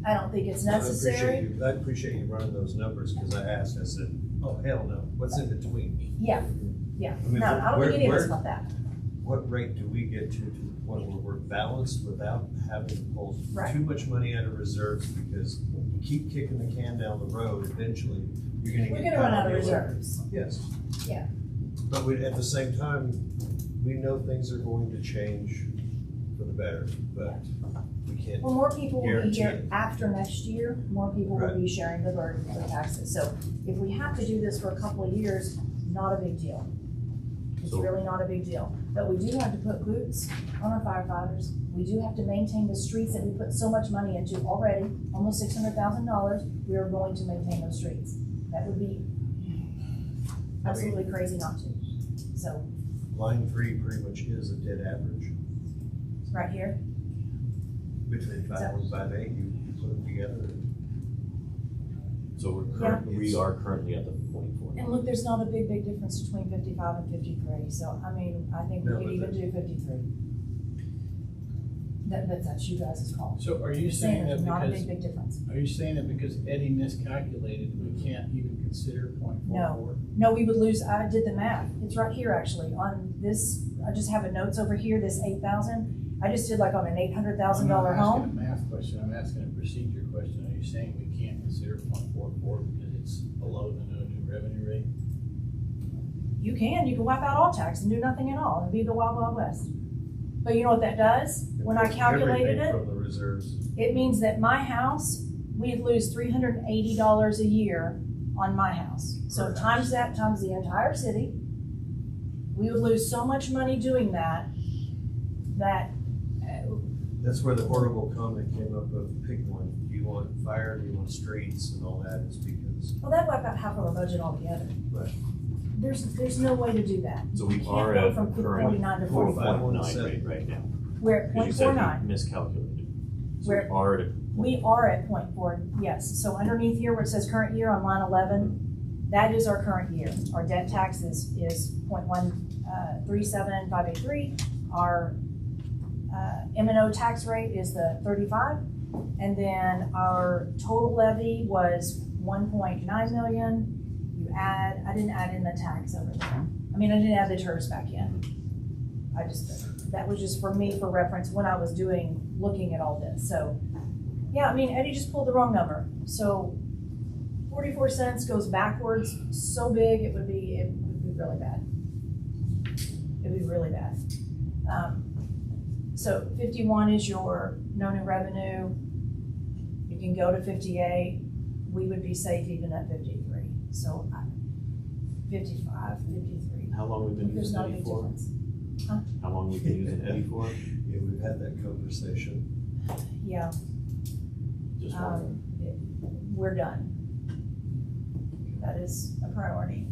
I don't think it's necessary. I appreciate you running those numbers, because I asked, I said, oh, hell no, what's in between? Yeah. I mean, No, I don't think any of us want that. What rate do we get to when we're balanced without having to pull Right. too much money out of reserves, because you keep kicking the can down the road, eventually you're gonna We're get. gonna run caught out of on the other- reserves. Yes. Yeah. But at the same time, we know things are going to change for the better, but we can't. Well, more people will be Guarantee here it. after next year, more people will Right. be sharing the burden of the taxes. So if we have to do this for a couple of years, not a big deal. It's So- really not a big deal. But we do have to put boots on our firefighters. We do have to maintain the streets that we put so much money into already, almost $600,000. We are going to maintain those streets. That would be absolutely crazy not to. So, Line 3 pretty much is a dead average. right here, Between 5 and 5.8, you put them together. So we are currently at the 44. and look, there's not a big difference between 55 and 53. So, I mean, I think we No, could but even do 53. That's you guys' call. so are you Saying saying there's that not a because, big difference. are you saying that because Eddie miscalculated, we can't even consider 0.44? No, we would lose, I did the math. It's right here actually on this, I just have a notes over here, this 8,000. I just did like on an $800,000 I'm not asking home. a math question, I'm asking a procedure question. Are you saying we can't consider 0.44 because it's below the new revenue rate? You can wipe out all tax and do nothing at all and be the wild, wild west. But you know what that does? When I calculated Everything it, from the reserves. it means that my house, we'd lose $380 a year on my house. So Per times that, times the entire city, we would lose so much money doing that, That's where the horrible comment came up of pick one. Do you want fire, do you want streets and all that, is because. Well, that wiped out half of our budget altogether. Right. There's no way to do that. So we You can't are go at from current 49 to 4.9 45. rate right now. We're at Because you said 0.49. you miscalculated. So We're- we are at. We are at 0.4, yes. So underneath here where it says current year on line 11, that is our current year. Our debt tax is 0.137583. Our M&O tax rate is the 35. And then our total levy was 1.9 million. I didn't add in the tax over there. I mean, I didn't add the TERS back in. That was just for me for reference when I was looking at all this. So, yeah, I mean, Eddie just pulled the wrong number. So 44 cents goes backwards so big, it would be really bad. It would be really bad. So 51 is your no new revenue. You can go to 58. We would be safe even at 53. So 55, 53. How long we've been There's using not a Eddie big for? difference. How long we've been using Eddie for? Yeah, we've had that conversation. Yeah, Just wondering. we're done. That is a priority.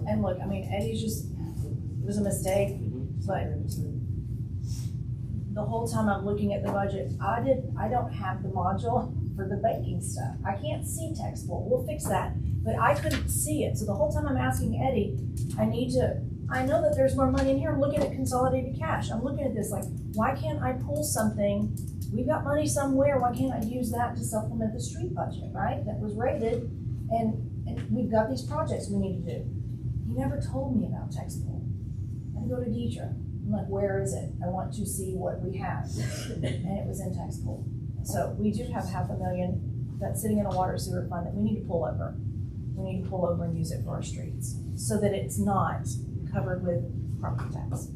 And look, I mean, Eddie's just, it was a mistake, but the whole time I'm looking at the budget, I don't have the module for the banking stuff. I can't see textbook. We'll fix that, but I couldn't see it. So the whole time I'm asking Eddie, I know that there's more money in here. I'm looking at consolidated cash. I'm looking at this like, why can't I pull something? We've got money somewhere. Why can't I use that to supplement the street budget, right? That was rated, and we've got these projects we need to do. He never told me about textbook. I had to go to Deidre. I'm like, where is it? I want to see what we have. And it was in textbook. So we do have $500,000 that's sitting in a water sewer fund that we need to pull over. We need to pull over and use it for our streets so that it's not covered with property tax.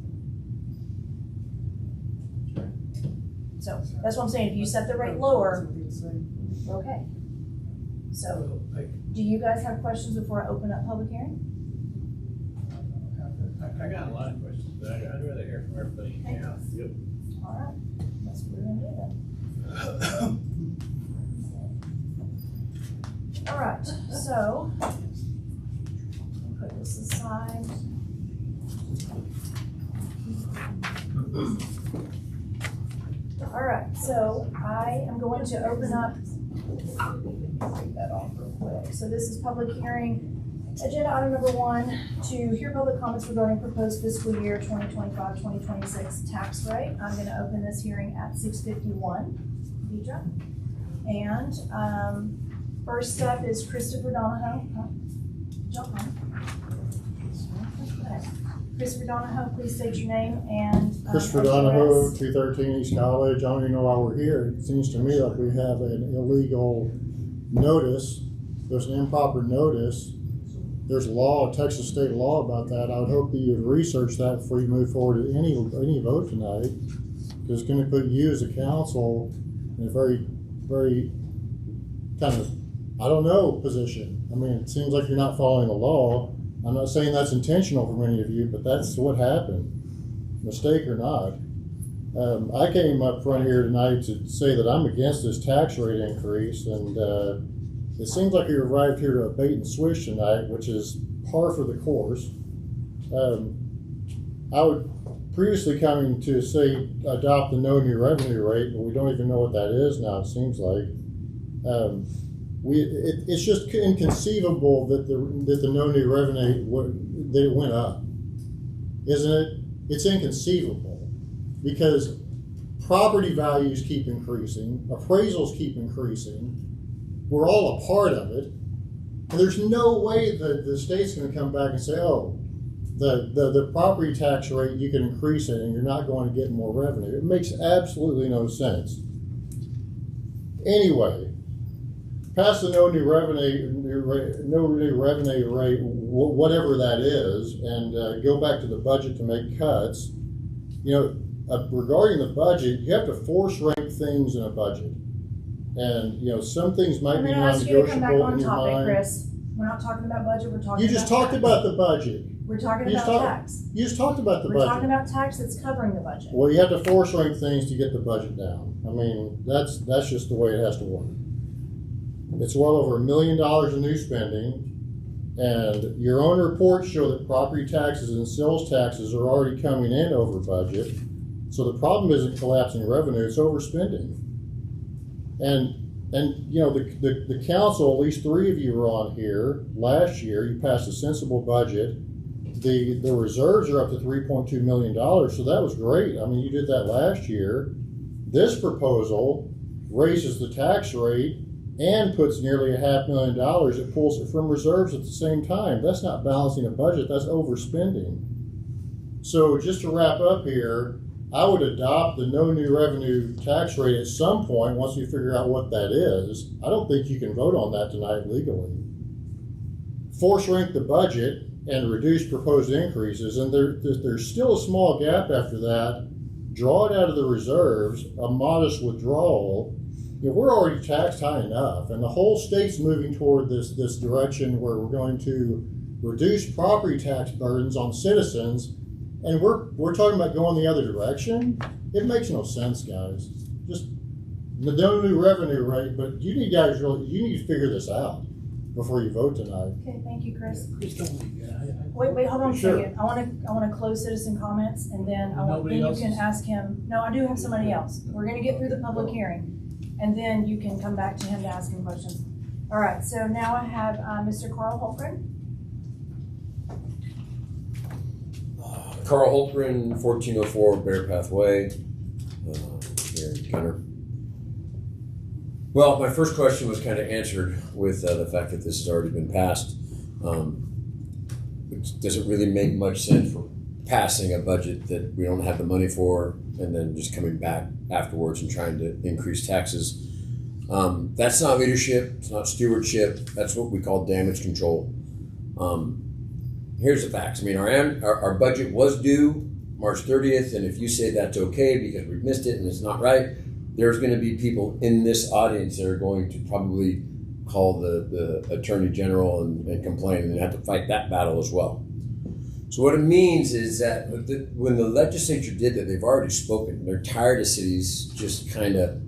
So that's what I'm saying. If you set the rate lower, we're okay. So do you guys have questions before I open up public hearing? I got a lot of questions, but I'd rather hear from everybody. Yeah. Yep. All right, that's what we're gonna do then. All right, so I'll put this aside. All right, so I am going to open up, take that off real quick. So this is public hearing. Agenda item number 1, to hear public comments regarding proposed fiscal year 2025-2026 tax rate. I'm going to open this hearing at 6:51, Deidre. And first up is Christopher Donahoe. Jump on. Okay. Christopher Donahoe, please state your name and Christopher Donahoe, 213 East College. I don't even know why we're here. It seems to me like we have an illegal notice. There's an improper notice. There's law, Texas state law about that. I would hope that you would research that before you move forward to any vote tonight, because it's going to put you as a council in a very, very kind of, I don't know, position. I mean, it seems like you're not following the law. I'm not saying that's intentional for many of you, but that's what happened, mistake or not. I came up front here tonight to say that I'm against this tax rate increase, and it seems like you arrived here to a bait and switch tonight, which is par for the course. I would previously coming to say adopt the no new revenue rate, but we don't even know what that is now, it seems like. It's just inconceivable that the no new revenue that it went up, isn't it? It's inconceivable because property values keep increasing, appraisals keep increasing. We're all a part of it, and there's no way that the state's going to come back and say, "Oh, the property tax rate, you can increase it, and you're not going to get more revenue." It makes absolutely no sense. Anyway, pass the no new revenue rate, whatever that is, and go back to the budget to make cuts. You know, regarding the budget, you have to force rank things in a budget. And, you know, some things might be I'm going to ask you to come back non-negotiable on in your topic, mind. Chris. I'm We're not talking about budget, we're talking You about just talked tax. about the budget. We're talking you just about talk- tax. You just talked about the We're talking budget. about tax that's covering the budget. Well, you have to force rank things to get the budget down. I mean, that's just the way it has to work. It's well over $1 million in new spending, and your own reports show that property taxes and sales taxes are already coming in over budget. So the problem isn't collapsing revenue; it's overspending. And you know, the council, at least 3 of you were on here last year. You passed a sensible budget. The reserves are up to $3.2 million, so that was great. I mean, you did that last year. This proposal raises the tax rate and puts nearly $500,000. It pulls it from reserves at the same time. That's not balancing a budget, that's overspending. So just to wrap up here, I would adopt the no new revenue tax rate at some point once we figure out what that is. I don't think you can vote on that tonight legally. Force rank the budget and reduce proposed increases, and there's still a small gap after that. Draw it out of the reserves, a modest withdrawal. You know, we're already taxed high enough, and the whole state's moving toward this direction where we're going to reduce property tax burdens on citizens, and we're talking about going the other direction. It makes no sense, guys. Just the no new revenue rate, but you need to figure this out before you vote tonight. Okay, thank you, Chris. Chris, don't leave. Wait, hold on a Sure. second. I want to close citizen comments, and then Nobody then you else can is- ask him. No, I do have somebody else. We're going to get through the public hearing, and then you can come back to him to ask him questions. All right. So now I have Mr. Carl Holgren. Carl Holtgren, 1404 Bear Path Way, here in Gunter. Well, my first question was kind of answered with the fact that this has already been passed. It doesn't really make much sense for passing a budget that we don't have the money for and then just coming back afterwards and trying to increase taxes. That's not leadership, it's not stewardship, that's what we call damage control. Here's the facts. I mean, our budget was due March 30th, and if you say that's okay because we've missed it and it's not right, there's going to be people in this audience that are going to probably call the Attorney General and complain, and have to fight that battle as well. So what it means is that when the legislature did that, they've already spoken. They're tired of cities just kind of,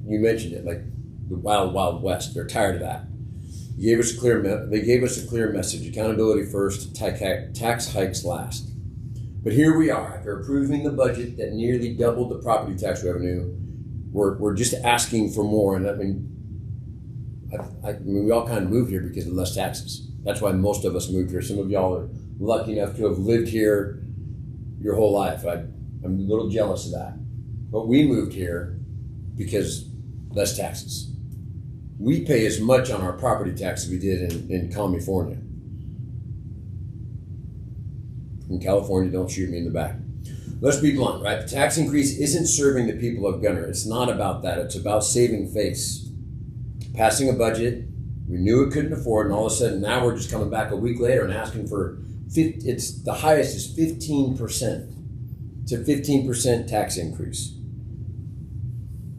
you mentioned it, like the wild, wild west. They're tired of that. They gave us a clear message: accountability first, tax hikes last. But here we are, after approving the budget that nearly doubled the property tax revenue. We're just asking for more, and I mean, we all kind of moved here because of less taxes. That's why most of us moved here. Some of y'all are lucky enough to have lived here your whole life. I'm a little jealous of that. But we moved here because less taxes. We pay as much on our property tax as we did in California. In California, don't shoot me in the back. Let's be blunt, right? The tax increase isn't serving the people of Gunter. It's not about that. It's about saving face. Passing a budget we knew it couldn't afford, and all of a sudden now we're just coming back a week later and asking for, it's the highest is 15%. It's a 15% tax increase.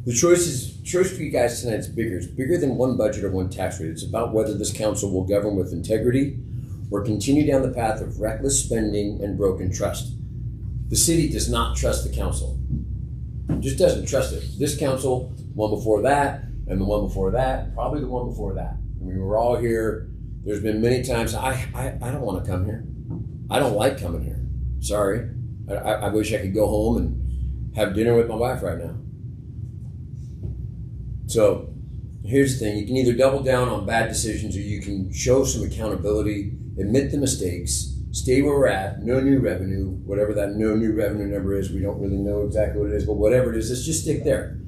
The choice for you guys tonight is bigger. It's bigger than one budget or one tax rate. It's about whether this council will govern with integrity or continue down the path of reckless spending and broken trust. The city does not trust the council. It just doesn't trust it. This council, one before that, and the one before that, probably the one before that. I mean, we're all here. There's been many times I don't want to come here. I don't like coming here. Sorry. I wish I could go home and have dinner with my wife right now. So here's the thing. You can either double down on bad decisions, or you can show some accountability, admit the mistakes, stay where we're at, no new revenue, whatever that no new revenue number is. We don't really know exactly what it is, but whatever it is, let's just stick there.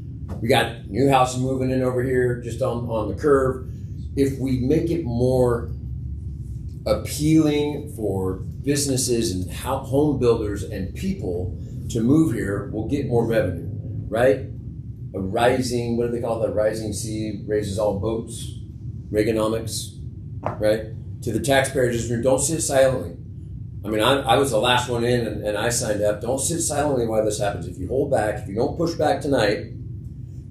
We got new houses moving in over here just on the curve. If we make it more appealing for businesses and home builders and people to move here, we'll get more revenue, right? A rising, what do they call it? A rising sea raises all boats. Reaganomics, right? To the taxpayers, don't sit silently. I mean, I was the last one in and I signed up. Don't sit silently while this happens. If you hold back, if you don't push back tonight,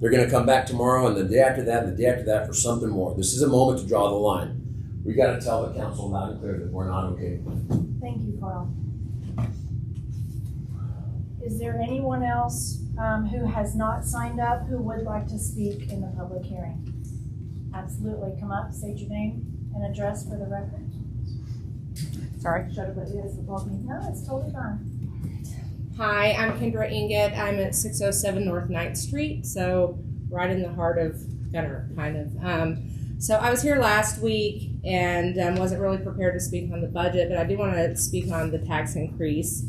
They're gonna come back tomorrow and the day after that and the day after that for something more. This is a moment to draw the line. We gotta tell the council loud and clear that we're not okay. Thank you, Carl. Is there anyone else who has not signed up who would like to speak in the public hearing? Absolutely, come up, state your name and address for the record. Sorry, should have put you as the blog me. No, it's totally fine. Hi, I'm Kendra Inget. I'm at 607 North 9th Street, so right in the heart of Gunter, kind of. So I was here last week and wasn't really prepared to speak on the budget, but I do want to speak on the tax increase.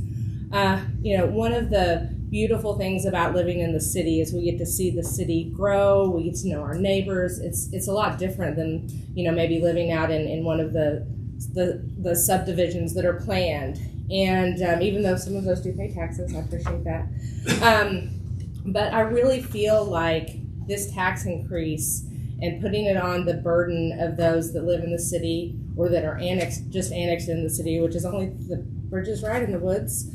One of the beautiful things about living in the city is we get to see the city grow. We get to know our neighbors. It's a lot different than, maybe living out in one of the subdivisions that are planned. And even though some of those do pay taxes, I appreciate that. But I really feel like this tax increase and putting it on the burden of those that live in the city or that are annexed in the city, which is only the bridges right in the woods,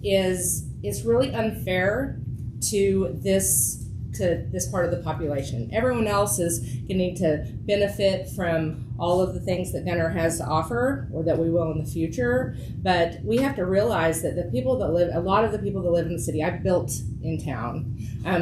is really unfair to this part of the population. Everyone else is getting to benefit from all of the things that Gunter has to offer, or that we will in the future. But we have to realize that a lot of the people that live in the city, I built in town.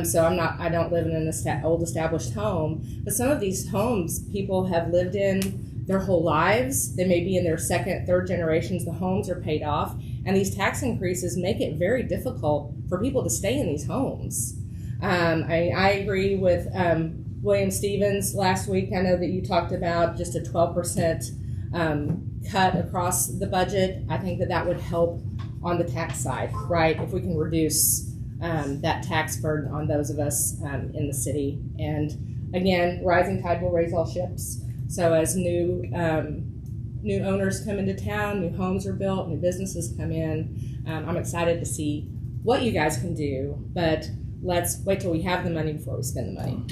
So I don't live in an old established home, but some of these homes people have lived in their whole lives. They may be in their second, third generations. The homes are paid off, and these tax increases make it very difficult for people to stay in these homes. I agree with William Stevens last week. I know that you talked about just a 12% cut across the budget. I think that would help on the tax side, right? If we can reduce that tax burden on those of us in the city. And again, rising tide will raise all ships. So as new owners come into town, new homes are built, new businesses come in, I'm excited to see what you guys can do, but let's wait till we have the money before we spend the money.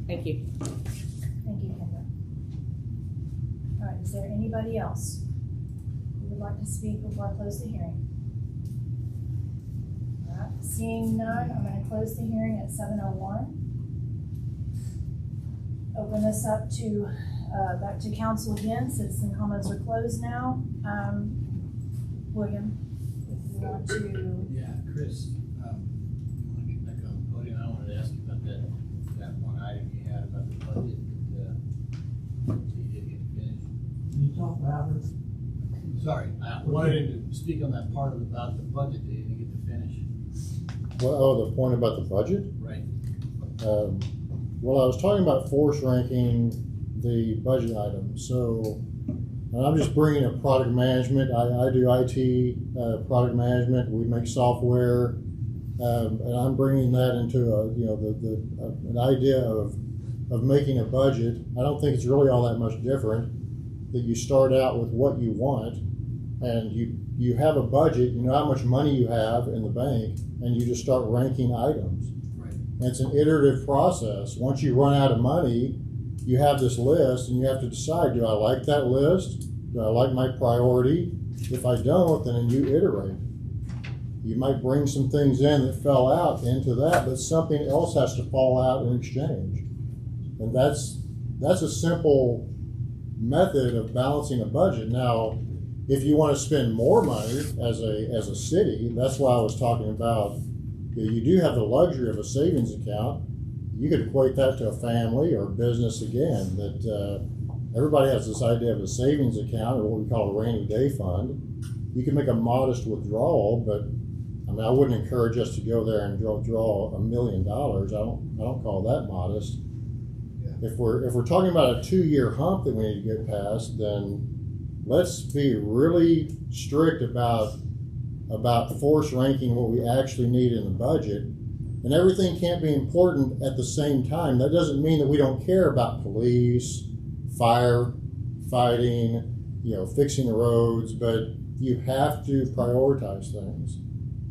Thank you. Thank you, Kendra. All right, is there anybody else who would like to speak before I close the hearing? All right, seeing none, I'm going to close the hearing at 7:01. Open this up to back to council again. Citizen comments are closed now. William, if you want to. Yeah, Chris, I want to get back on the podium. I wanted to ask you about that one item you had about the budget that you didn't get finished. Can you talk louder? Sorry, I wanted to speak on that part about the budget that you didn't get to finish. Well, the point about the budget? Right. Well, I was talking about force ranking the budget items. So I'm just bringing up product management. I do IT, product management. We make software, and I'm bringing that into an idea of making a budget. I don't think it's really all that much different. That you start out with what you want, and you have a budget. You know how much money you have in the bank, and you just start ranking items. Right. And it's an iterative process. Once you run out of money, you have this list, and you have to decide: do I like that list? Do I like my priority? If I don't, then you iterate. You might bring some things in that fell out into that, but something else has to fall out in exchange. And that's a simple method of balancing a budget. Now, if you want to spend more money as a city, that's why I was talking about, you do have the luxury of a savings account. You could equate that to a family or business again, that everybody has this idea of a savings account, or what we call a rainy day fund. You can make a modest withdrawal, but I mean, I wouldn't encourage us to go there and draw $1 million. I don't call that modest. Yeah. If we're talking about a 2-year hump that we need to get past, then let's be really strict about force ranking what we actually need in the budget. And everything can't be important at the same time. That doesn't mean that we don't care about police, fire, fighting, fixing the roads, but you have to prioritize things.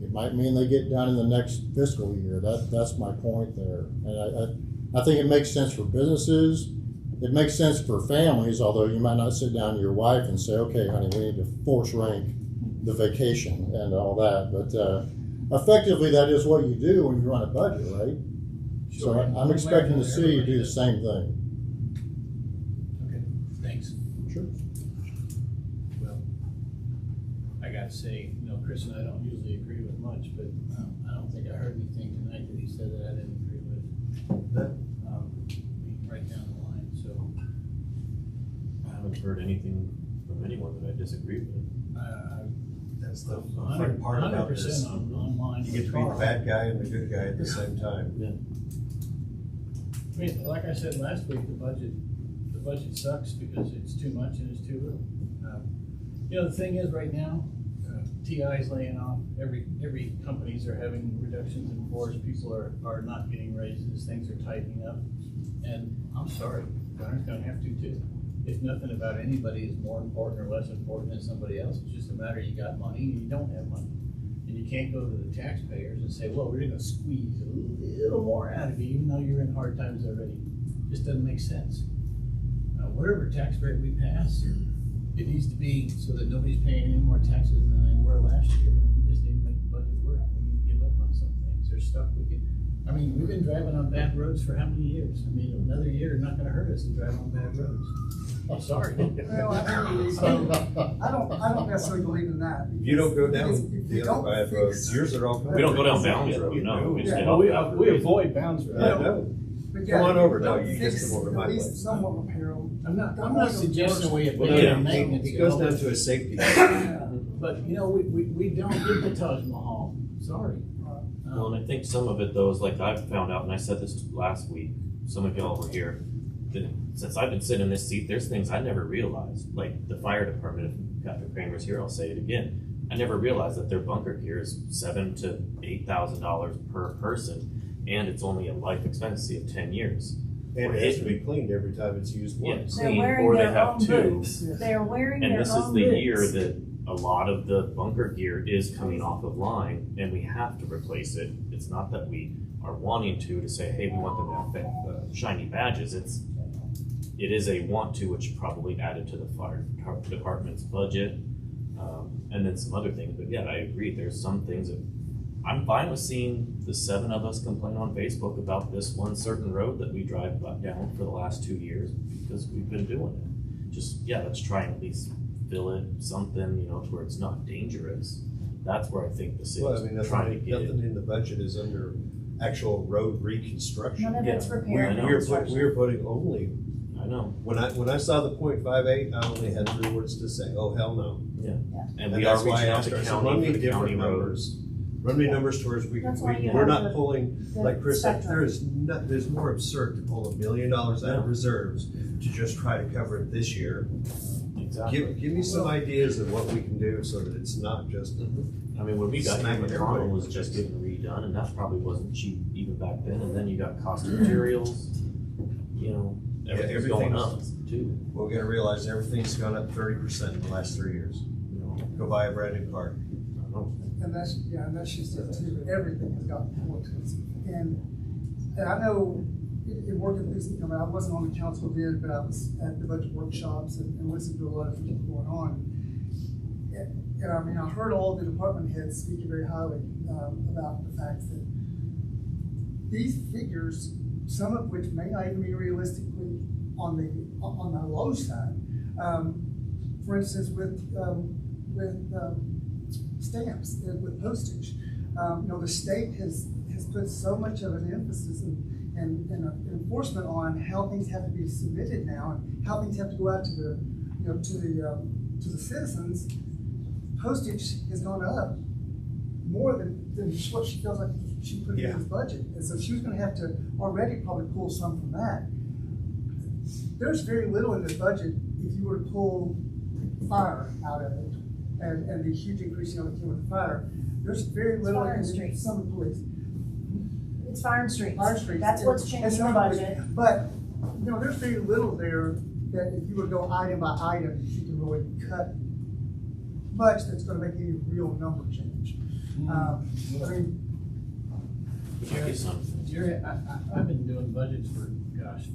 It might mean they get done in the next fiscal year. That's my point there. And I think it makes sense for businesses. It makes sense for families, although you might not sit down with your wife and say, okay, honey, we need to force rank the vacation and all that. But effectively, that is what you do when you run a budget, right? So Sure. I'm expecting to see you do the same thing. Okay, thanks. Sure. Well, I gotta say, Chris and I don't usually agree with much, but I don't think I heard anything tonight that he said that I didn't agree with. Right down the line, so. I haven't heard anything from anyone that I disagree with. That's the fun part about this. 100% online. You get to be the bad guy and the good guy at the same time. I mean, like I said last week, the budget sucks because it's too much and it's too little. The thing is, right now, TI is laying off. Every companies are having reductions in force. People are not getting raises. Things are tightening up. And I'm sorry, Gunter's gonna have to too. It's nothing about anybody is more important or less important than somebody else. It's just a matter you got money and you don't have money. And you can't go to the taxpayers and say, well, we're gonna squeeze a little more out of you, even though you're in hard times already. Just doesn't make sense. Whatever tax rate we pass, it needs to be so that nobody's paying any more taxes than they were last year. And we just need to make the budget work. We need to give up on some things. There's stuff we've been driving on bad roads for how many years? Another year is not gonna hurt us to drive on bad roads. I'm sorry. Well, I don't necessarily believe in that. You don't go down Because if you the other don't bad fix- roads. Yours are all. We don't go down Bounds Road, no. We stay off that We road. avoid Bounds Road. I know. But Come on over, don't Doug, you fix just come over to my at least place. somewhat repair them. I'm not suggesting we Well, abandon yeah. maintenance. He goes down to a safety. But, we don't get the Taj Mahal. Sorry. Well, and I think some of it though is like I've found out, and I said this last week, some of y'all were here, that since I've been sitting in this seat, there's things I never realized. Like the fire department, if Captain Kramer's here, I'll say it again. I never realized that their bunker gear is $7,000 to $8,000 per person, and it's only a life expectancy of 10 years. And it has to be cleaned every time it's used Yeah, once. They're clean, wearing or they their have own two. boots. They're wearing And their this is own the boots. year that a lot of the bunker gear is coming off of line, and we have to replace it. It's not that we are wanting to say, hey, we want them to have shiny badges. It is a want to, which probably added to the fire department's budget, and then some other things. But yeah, I agree. There's some things that I'm fine with seeing the 7 of us complain on Facebook about this one certain road that we drive down for the last 2 years because we've been doing it. Just, let's try and at least fill it something, to where it's not dangerous. That's where I think the Well, city's trying to get nothing it. in the budget is under actual road reconstruction. None of it's Yeah. repair and I know. construction. We're putting only, I know, when I saw the .58, I only had 3 words to say, oh, hell no. and And we are that's why I reaching out asked to her, so county run for me the county different roads. numbers. Run me numbers towards That's why you we're have not the- pulling, the like Chris said, spectrum. there's more absurd to pull $1 million out of reserves to just try to cover it this year. Exactly. Give me some ideas of what we can do so that it's not just. I mean, when we got here, Smacking McConnell everybody. was just getting redone, and that probably wasn't cheap even back then. And then you got cost of materials, everything's going up too. Well, we gotta realize everything's gone up 30% in the last 3 years. Go buy a brand new car. And that's just it too. Everything has gotten more expensive. And I know in working through, I wasn't on the council then, but I was at the budget workshops and listened to a lot of things going on. And I heard all the department heads speaking very highly about the fact that these figures, some of which may not even be realistically on the low side. For instance, with stamps, with postage, the state has put so much of an emphasis and enforcement on how things have to be submitted now and how things have to go out to the citizens. Postage has gone up more than what she feels like she put in this budget, and so she was going to have to already probably pull some from that. There's very little in this budget if you were to pull fire out of it, and the huge increase that came with the fire. There's very little fire in and streets. some of the police. It's fire and streets. Fire streets. That's what's And changing some the of the- budget. But, there's very little there that if you were to go item by item, you can really cut much that's gonna make any real number change. I mean, Which might be something. Jerry, I've been doing budgets for,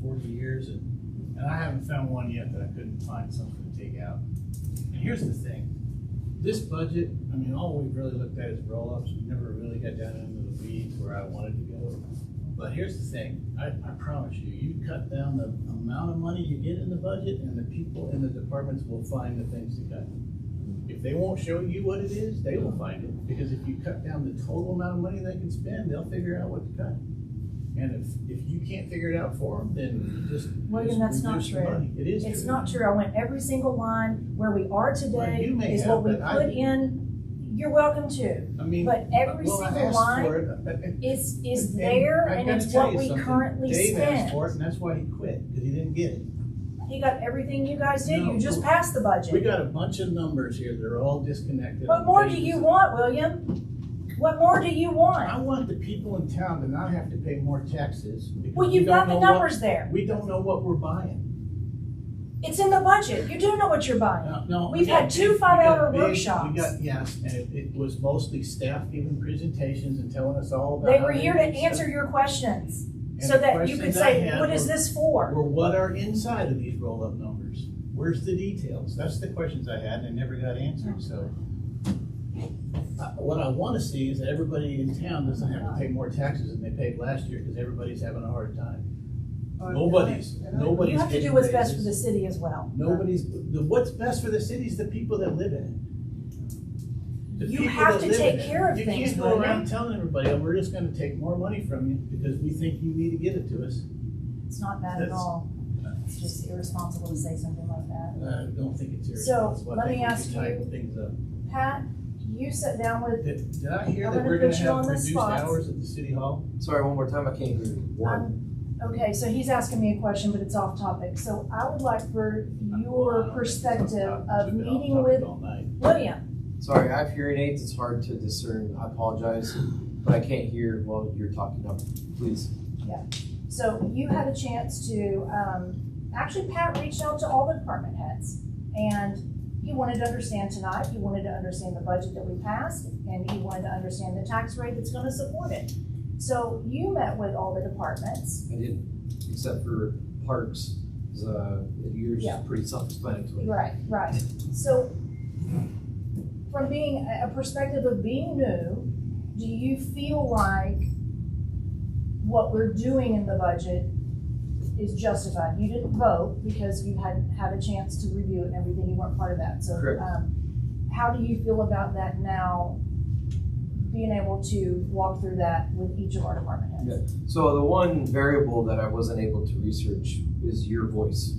40 years, and I haven't found one yet that I couldn't find something to take out. And here's the thing, this budget, all we've really looked at is roll-ups. We've never really got down into the weeds where I wanted to go. But here's the thing, I promise you, you cut down the amount of money you get in the budget and the people in the departments will find the things to cut. If they won't show you what it is, they will find it, because if you cut down the total amount of money they can spend, they'll figure out what to cut. And if you can't figure it out for them, then just William, that's not reduce the true. money. It is It's true. not true. I went every single line. Where we are Well, today you may is have, what we but I put didn't. in. You're welcome to. I mean, But every well, I single asked line for it, is and there, I and gotta it's tell what you we something. currently Dave asked spend. for it, and that's why he quit, because he didn't get it. He got everything you guys did. No, You just no. passed the We budget. got a bunch of numbers here that are all disconnected. What on more do pages. you want, William? What more do you want? I want the people in town to not have to pay more taxes. because Well, we you've don't got the know what- numbers there. We don't know what we're buying. It's in the budget. You do know what you're buying. No, We've we got had two big- 5-hour we got big- workshops. We got, yes, and it was mostly staff giving presentations and telling us all about. They how were here to did answer stuff. your questions, And so the that you could questions I say, had what is were- this for? Or what are inside of these roll-up numbers? Where's the details? That's the questions I had and I never got answered, so. What I wanna see is that everybody in town doesn't have to pay more taxes than they paid last year, because everybody's having a hard time. Nobody's You have to getting do what's best for raises. the city as well. What's best for the city is the people that live in it. The You people have that to live take in it. care of things, You can't go William. around telling everybody, oh, we're just gonna take more money from you because we think you need to give it to us. It's not bad at That's- all. It's just irresponsible to say something like that. I don't think it's So, irresponsible. I let think me we ask should tighten you- things up. Pat, you sit down with, Did I hear I'm that gonna we're gonna put you have on the reduced spot. hours at the city hall? Sorry, one more time, I can't hear you. okay, so he's asking me a question, but it's off topic. So I would like for your perspective of meeting with All night. William. Sorry, I have hearing aids, it's hard to discern, I apologize, but I can't hear while you're talking up, please. So you had a chance to, actually Pat reached out to all the department heads. And he wanted to understand tonight, he wanted to understand the budget that we passed, and he wanted to understand the tax rate that's gonna support it. So you met with all the departments. I didn't, except for parks, yours Yeah. is pretty self-explanatory. Right. So from being a perspective of being new, do you feel like what we're doing in the budget is justified? You didn't vote because you hadn't had a chance to review it and everything, you weren't part of that. So Correct. how do you feel about that now, being able to walk through that with each of our department heads? So the one variable that I wasn't able to research is your voice.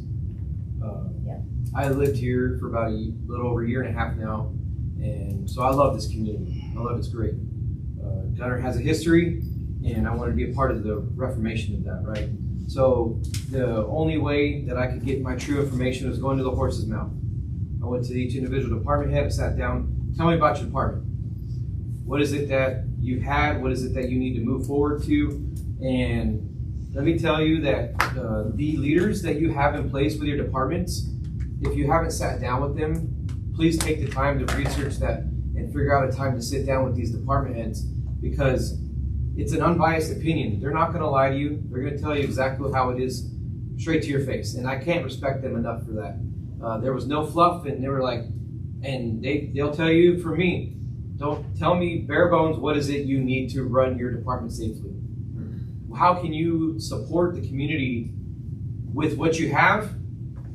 Yeah. I lived here for about a little over a year and a half now, and so I love this community. I love it's great. Gunter has a history, and I wanted to be a part of the reformation of that, right? So the only way that I could get my true information was going to the horse's mouth. I went to each individual department head, sat down, tell me about your department. What is it that you've had? What is it that you need to move forward to? And let me tell you that the leaders that you have in place with your departments, if you haven't sat down with them, please take the time to research that and figure out a time to sit down with these department heads, because it's an unbiased opinion. They're not going to lie to you. They're going to tell you exactly how it is, straight to your face. And I can't respect them enough for that. There was no fluff, and they were like, and they'll tell you, for me, don't tell me bare bones, what is it you need to run your department safely? How can you support the community with what you have,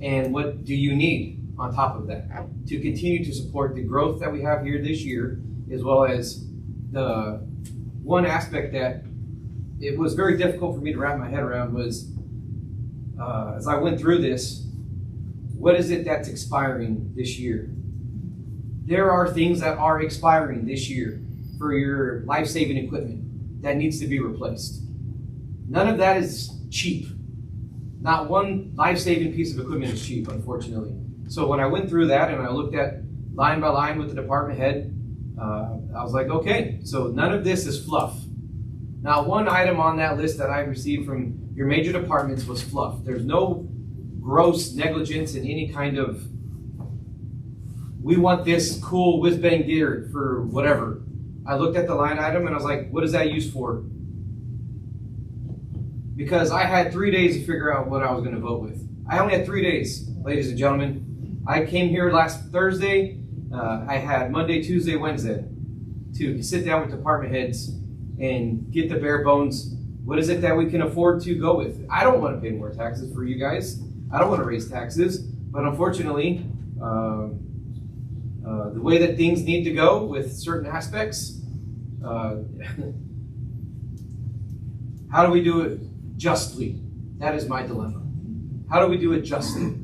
and what do you need on top of that to continue to support the growth that we have here this year, as well as the one aspect that it was very difficult for me to wrap my head around was, as I went through this, what is it that's expiring this year? There are things that are expiring this year for your life-saving equipment that needs to be replaced. None of that is cheap. Not one life-saving piece of equipment is cheap, unfortunately. So when I went through that and I looked at line by line with the department head, I was like, okay, so none of this is fluff. Not one item on that list that I received from your major departments was fluff. There's no gross negligence in any kind of, we want this cool whiz-bang gear for whatever. I looked at the line item and I was like, what is that used for? Because I had 3 days to figure out what I was going to vote with. I only had 3 days, ladies and gentlemen. I came here last Thursday. I had Monday, Tuesday, Wednesday to sit down with department heads and get the bare bones What is it that we can afford to go with? I don't want to pay more taxes for you guys. I don't want to raise taxes, but unfortunately, the way that things need to go with certain aspects, how do we do it justly? That is my dilemma. How do we do it justly?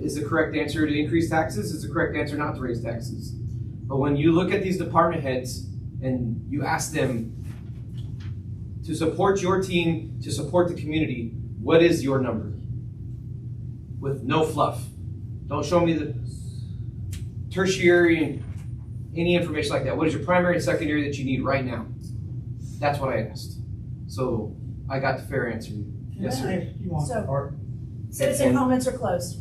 Is the correct answer to increase taxes? Is the correct answer not to raise taxes? But when you look at these department heads and you ask them to support your team, to support the community, what is your number? With no fluff. Don't show me the tertiary, any information like that. What is your primary and secondary that you need right now? That's what I asked. So I got the fair answer. Yes, sir. So, citizen comments are closed.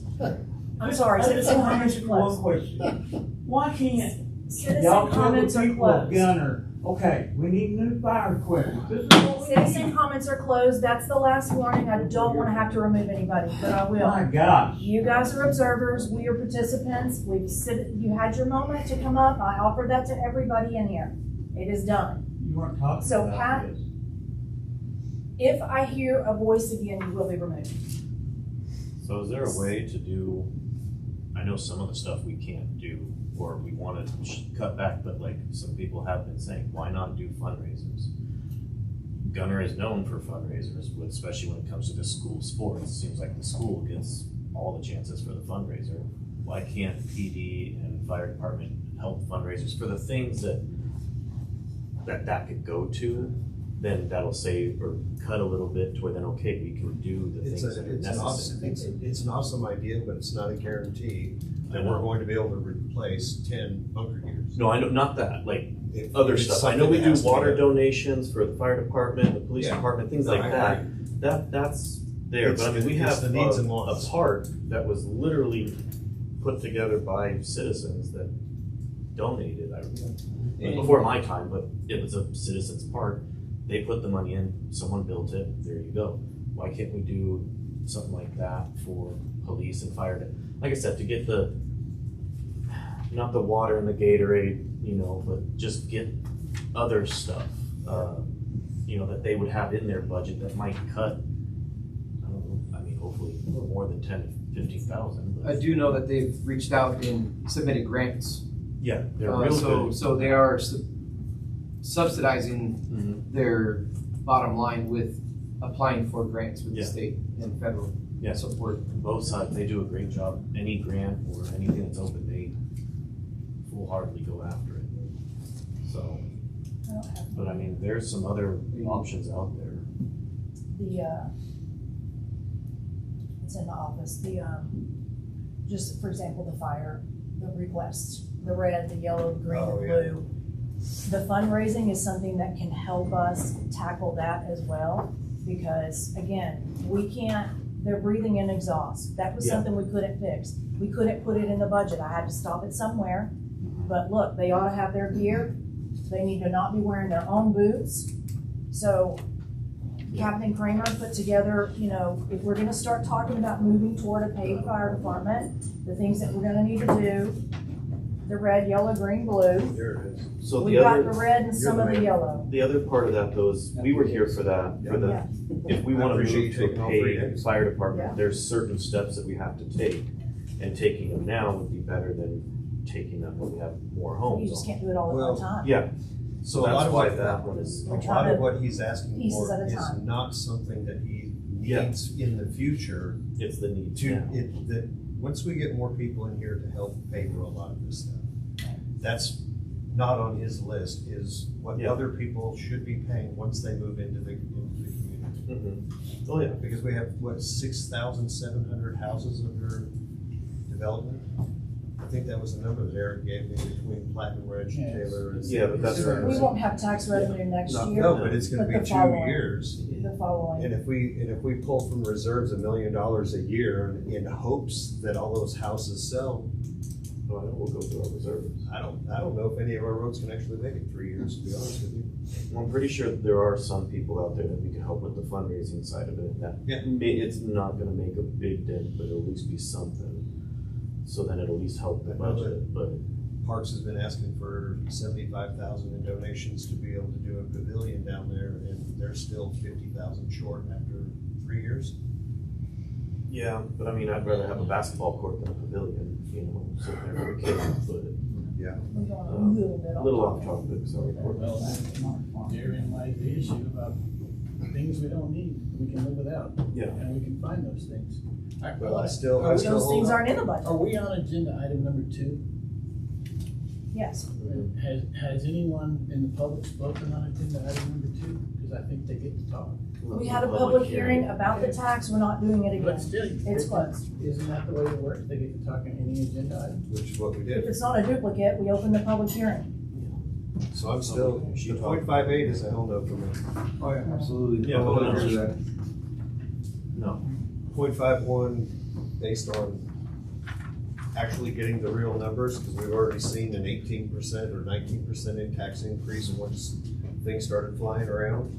I'm sorry, citizen comments are One closed. question. Why can't Citizen y'all tell the comments are people of closed. Gunter, okay, we need new fire equipment. This is what we Citizen need. comments are closed. That's the last warning. I don't want to have to remove anybody, but I will. My gosh. You guys are observers. We are participants. You had your moment to come up. I offered that to everybody in here. It is done. You weren't talking So, about Pat- this. If I hear a voice again, you will be removed. So is there a way to do, I know some of the stuff we can't do, or we want to cut back, but like some people have been saying, why not do fundraisers? Gunter is known for fundraisers, especially when it comes to the school sports. It seems like the school gets all the chances for the fundraiser. Why can't PD and fire department help fundraisers for the things that could go to? Then that'll save or cut a little bit to where then, okay, we can do the things that are necessary. It's an awesome idea, but it's not a guarantee that we're going to be able to replace 10 bunker gears. No, I know, not that, like If other it's stuff. I know something we that do has to be water done. donations for the fire department, the police Yeah. department, things No, like I that. agree. That's there, but I mean, we It's have the needs and a wants. park that was literally put together by citizens that donated. Before my time, but it was a citizens park. They put the money in, someone built it, there you go. Why can't we do something like that for police and fire? Like I said, to get not the water and the Gatorade, but just get other stuff, that they would have in their budget that might cut, I don't know, I mean, hopefully more than 10 to 15,000. I do know that they've reached out and submitted grants. Yeah, they're real good. So they are subsidizing Mhm. their bottom line with applying for grants with the Yeah. state and federal Yeah. support. Both sides, they do a great job. Any grant or anything that's open, they full-heartedly go after it. So, I don't have but I mean, there's some other options out there. it's in the office, just for example, the fire, the requests, the red, the yellow, the green, Oh, and yeah. blue. The fundraising is something that can help us tackle that as well, because again, they're breathing in exhaust. That was Yeah. something we couldn't fix. We couldn't put it in the budget. I had to stop it somewhere. But look, they ought to have their gear. They need to not be wearing their own boots. So Captain Kramer put together, if we're gonna start talking about moving toward a paid fire department, the things that we're gonna need to do, the red, yellow, green, blue. There it is. So We the got other, the red and some of the man. yellow. the other part of that though is, we were here for that, Yeah. if we I want to appreciate move you to a taking all 3 paid days. fire Yeah. department, there's certain steps that we have to take. And taking them now would be better than taking them when we have more You homes. just can't do it all at Well, one time. Yeah, So so a lot that's of why what that one is, a lot of what he's asking Pieces for at a is time. not something that he Yeah. needs in the future. it's the need. That once we get more people in here to help pay for a lot of this stuff, that's not on his list, is what Yeah. other people should be paying once they move into the community. Mhm. Oh, yeah. Because we have, 6,700 houses under development? I think that was the number that Eric gave me between Platinum Ridge and Yes. Taylor. and- Yeah, but that's right. We won't have tax revenue next year, No, but it's gonna But be the 2 following. years. the following. And if we pull from reserves $1 million a year in hopes that all those houses sell, So I know we'll go through our reserves. I don't know if any of our roads can actually make it 3 years, to be honest with you. Well, I'm pretty sure there are some people out there that we can help with the fundraising side of it. That Yeah. it's not going to make a big dent, but it'll at least be something. So then it'll at least help the I know budget. But Parks has been asking for 75,000 in donations to be able to do a pavilion down there, and they're they're still 50,000 short after 3 years. Yeah, but I mean, I'd rather have a basketball court than a pavilion, you know, sitting there for the kids, but Yeah. We're going a little bit a little off topic, sorry. Well, therein lies the issue about things we don't need, we can live without. Yeah. And we can find those things. Well, I still Those hold things on. aren't in the budget. Are we on agenda item number 2? Yes. Has anyone in the public spoken on agenda item number 2? Because I think they get to talk. We had a public hearing about the tax. We're not doing it But again. still, It's closed. Isn't that the way it works? They get to talk on any agenda item? Which is what we If did. it's not a duplicate, we open the public hearing. So I'm still, the 0.58 is a hell no for me. Oh, yeah, absolutely. Yeah, I'll but answer there's- that. No. 0.51 based on actually getting the real numbers, because we've already seen an 18% or 19% in tax increase once things started flying around.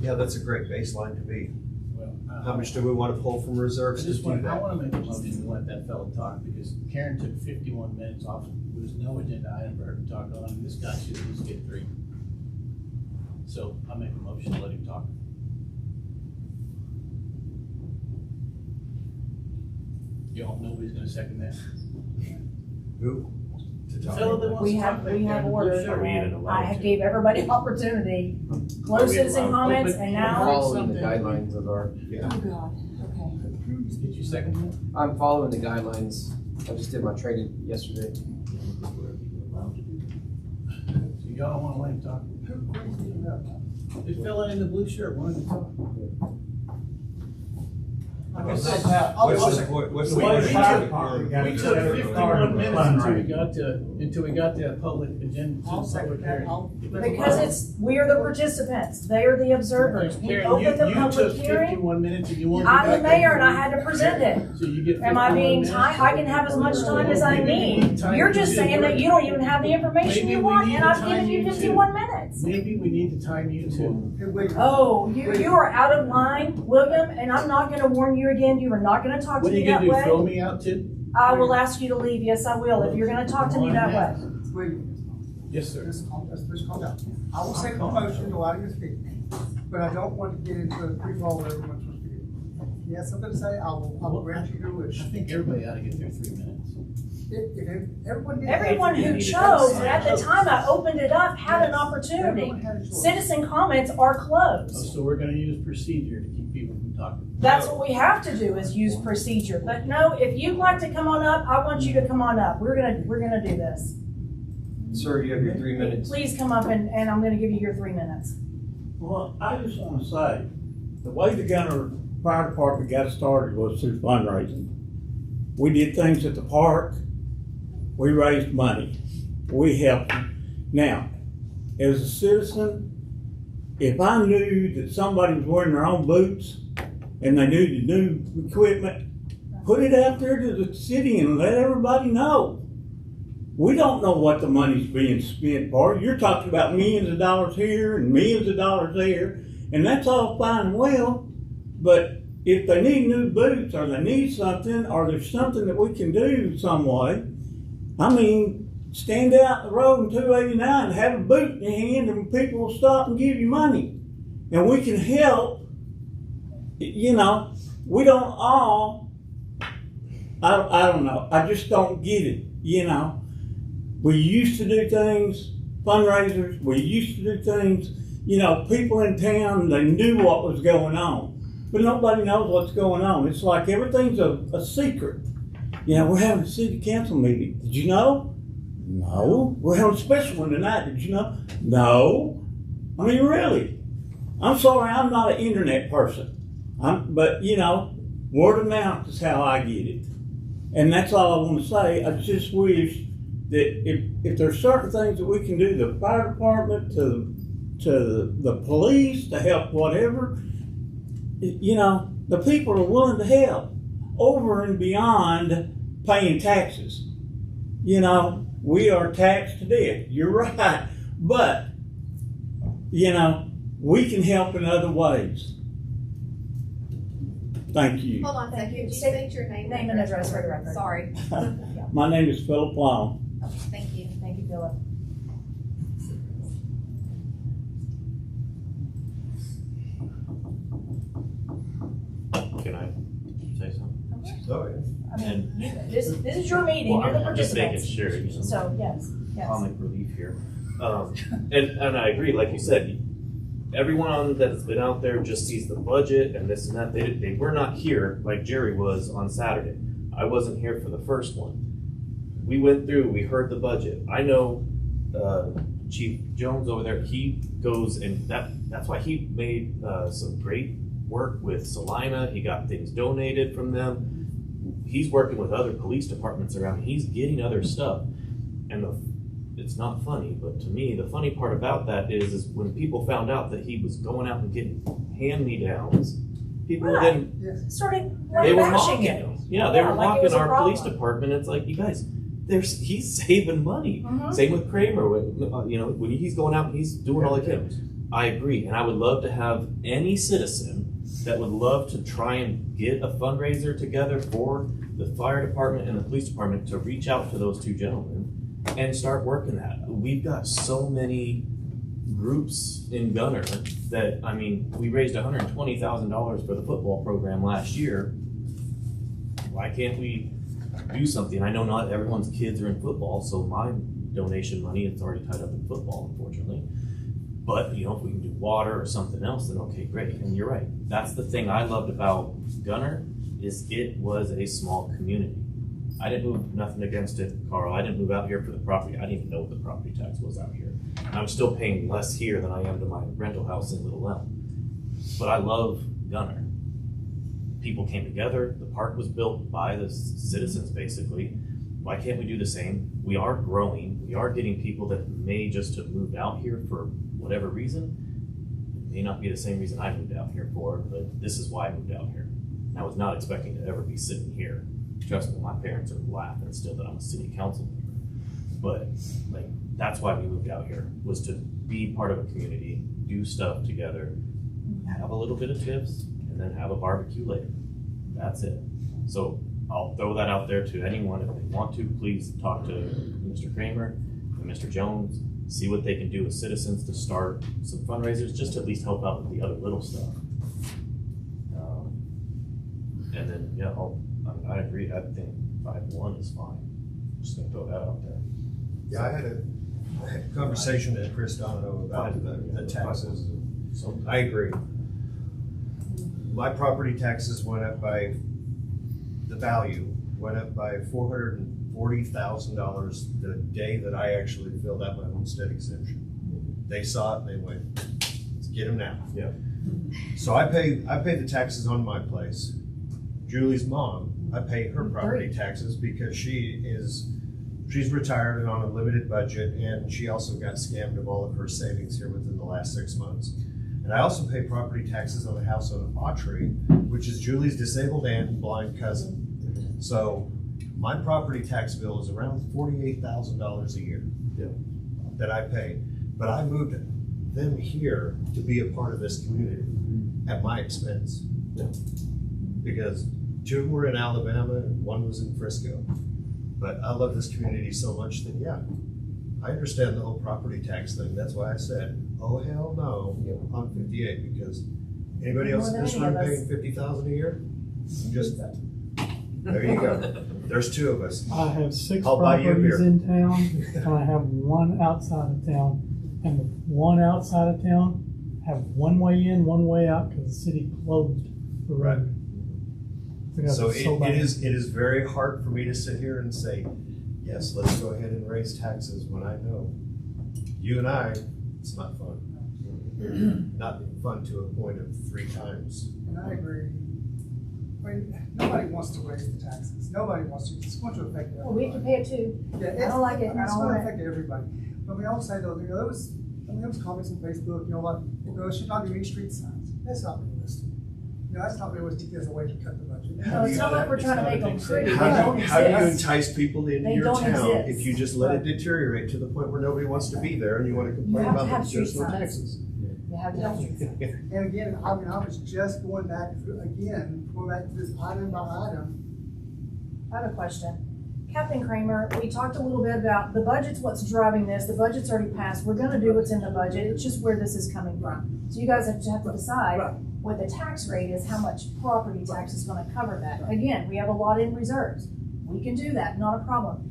Yeah, that's a great baseline to be. Well, How much do we want to pull from I reserves to just do want, I that? want to make a motion to let that fellow talk, because Karen took 51 minutes off. There was no agenda item for her to talk on, and this guy should at least get 3. So I make a motion to let him talk. You all, nobody's gonna second that. Who? To The talk? fellow that wants We to talk have, back we there have in the ordered, blue shirt. Are we even and allowed I to? gave everybody opportunity. Are Close we citizen allowed- comments, But and you're now. Following the something- guidelines of our, Yeah. Oh, God, okay. Did you second that? I'm following the guidelines. I just did my training yesterday. So y'all don't want to let him talk? The fellow in the blue shirt wanted to talk. Like I said, What's the point? What's the The way point? the fire department got we it took set 51 minutes fundraising. until we got to public agenda, to the public hearing. Because we are the participants, they are the observers. We Karen, opened the you public took hearing. 51 minutes and you wanted. I'm the mayor and I had to present it. So you get. Am I 51 being minutes? time? I can have as much time as I Maybe we need. time You're you just to saying that work. you don't even have the information Maybe you we want, need and to I've time given you you to- 51 minutes. Maybe we need to time you to. Oh, you are out of line, William, and I'm not gonna warn you again. You are not gonna talk to What are me you that gonna do, throw way. me out too? I will ask you to leave. Yes, I will, if you're gonna talk to me that way. Wait, Yes, sir. let's calm down. I will second the motion to allow you to speak, but I don't want to get into a free fall where everyone's supposed to be. If you have something to say, I will grant you your wish. I think everybody ought to get their 3 minutes. If everyone did. Everyone who chose, and at the time I opened it up, had an opportunity. Everyone had a choice. Citizen comments are Oh, closed. so we're gonna use procedure to keep people from talking. That's what we have to do, is use procedure. But no, if you'd like to come on up, I want you to come on up. We're gonna do this. Sir, you have your 3 minutes. Please come up and I'm gonna give you your 3 minutes. Well, I just want to say, the way the Gunter Fire Department got started was through fundraising. We did things at the park. We raised money. We helped. Now, as a citizen, if I knew that somebody was wearing their own boots and they needed new equipment, put it out there to the city and let everybody know. We don't know what the money's being spent for. You're talking about millions of dollars here and millions of dollars there, and that's all fine and well, but if they need new boots or they need something, or there's something that we can do some way, I mean, stand out in the road in 289, have a boot in your hand, and people will stop and give you money. And we can help, you know, we don't all, I don't know, I just don't get it, you know. We used to do things, fundraisers, we used to do things, you know, people in town, they knew what was going on. But nobody knows what's going on. It's like everything's a secret. You know, we're having a city council meeting. Did you know? No. We're having a special one tonight. Did you know? No. I mean, really. I'm sorry, I'm not an internet person. But, you know, word of mouth is how I get it. And that's all I want to say. I just wish that if there's certain things that we can do, the fire department, to the police, to help whatever, you know, the people are willing to help over and beyond paying taxes. You know, we are taxed to death. You're right. But, you know, we can help in other ways. Thank you. Hold on a second. Did you state your name? Name and address for the record. Sorry. My name is Philip Long. Thank you. Thank you, Philip. can I say something? Oh, I mean, this is your meeting, Well, you're the I'm just making participants. sure, you know, So, yes. comic relief here. And I agree, like you said, everyone that's been out there just sees the budget and this and that. They were not here like Jerry was on Saturday. I wasn't here for the first one. We went through, we heard the budget. I know Chief Jones over there, he goes and that's why he made some great work with Salina. He got things donated from them. He's working with other police departments around. He's getting other stuff. And it's not funny, but to me, the funny part about that is when people found out that he was going out and getting hand-me-downs, people then Started they were bashing mocking it. him. Yeah, they were like it mocking was a our police problem. department. It's like, you guys, he's saving money. Mhm. Same with Kramer. When he's going out and he's doing all he can. I agree, and I would love to have any citizen that would love to try and get a fundraiser together for the fire department and the police department to reach out to those two gentlemen and start working that. We've got so many groups in Gunter that, I mean, we raised $120,000 for the football program last year. Why can't we do something? I know not everyone's kids are in football, so my donation money is already tied up in football, unfortunately. But, you know, if we can do water or something else, then okay, great. And you're right. That's the thing I loved about Gunter, is it was a small community. I didn't move, nothing against it, Carl. I didn't move out here for the property. I didn't even know what the property tax was out here. I'm still paying less here than I am to my rental house in Little Elm. But I love Gunter. People came together. The park was built by the citizens, basically. Why can't we do the same? We are growing. We are getting people that may just have moved out here for whatever reason. It may not be the same reason I moved out here for, but this is why I moved out here. And I was not expecting to ever be sitting here. Trust me, my parents are laughing still that I'm a city council member. But like, that's why we moved out here, was to be part of a community, do stuff together, have a little bit of tips, and then have a barbecue later. That's it. So I'll throw that out there to anyone. If they want to, please talk to Mr. Kramer and Mr. Jones, see what they can do as citizens to start some fundraisers, just to at least help out with the other little stuff. And then, yeah, I agree. I think 5-1 is fine. Just gonna throw that out there. Yeah, I had a conversation with Chris Donato about the taxes. So I agree. My property taxes went up by, the value went up by $440,000 the day that I actually filled out my homestead exemption. They saw it and they went, let's get them now. Yeah. So I pay the taxes on my place. Julie's mom, I pay her property taxes because she's retired and on a limited budget, and she also got scammed of all of her savings here within the last 6 months. And I also pay property taxes on a house on Autry, which is Julie's disabled aunt and blind cousin. So my property tax bill is around $48,000 a year that I pay. But I moved them here to be a part of this community at my expense. Because 2 of them were in Alabama and 1 was in Frisco. But I love this community so much that, yeah, I understand the whole property tax thing. That's why I said, oh, hell no, on 58, because anybody else in this room paying $50,000 a year? Just, there you go. There's 2 of us. I have 6 I'll buy you a properties beer. in town, and I have 1 outside of town. And the 1 outside of town have 1 way in, 1 way out, because the city closed the road. Because So it's it bad. is very hard for me to sit here and say, yes, let's go ahead and raise taxes when I know you and I, it's not fun. Not fun to a point of 3 times. And I agree. I mean, nobody wants to raise the taxes. Nobody wants to. It's going to affect everybody. Well, we have to pay it too. Yeah, I don't like it. I It's don't going to want it. affect everybody. But we also say though, there was comments on Facebook, you know what, it should not be any street signs. That's not realistic. You know, that's not realistic as a way to cut the budget. No, it's not like we're trying to make them pretty. They How don't do you exist. entice people into They your don't town exist. if you just let it deteriorate to the point where nobody wants to be there and you want to complain have to about have the street additional signs. taxes? You have to have street signs. And again, I mean, I was just going back to this item by item. I have a question. Captain Kramer, we talked a little bit about the budget's what's driving this. The budget's already passed. We're gonna do what's in the budget. It's just where this is coming from. So you guys have to decide, what the tax rate is, how much property tax is gonna cover that. Again, we have a lot in reserves. We can do that, not a problem.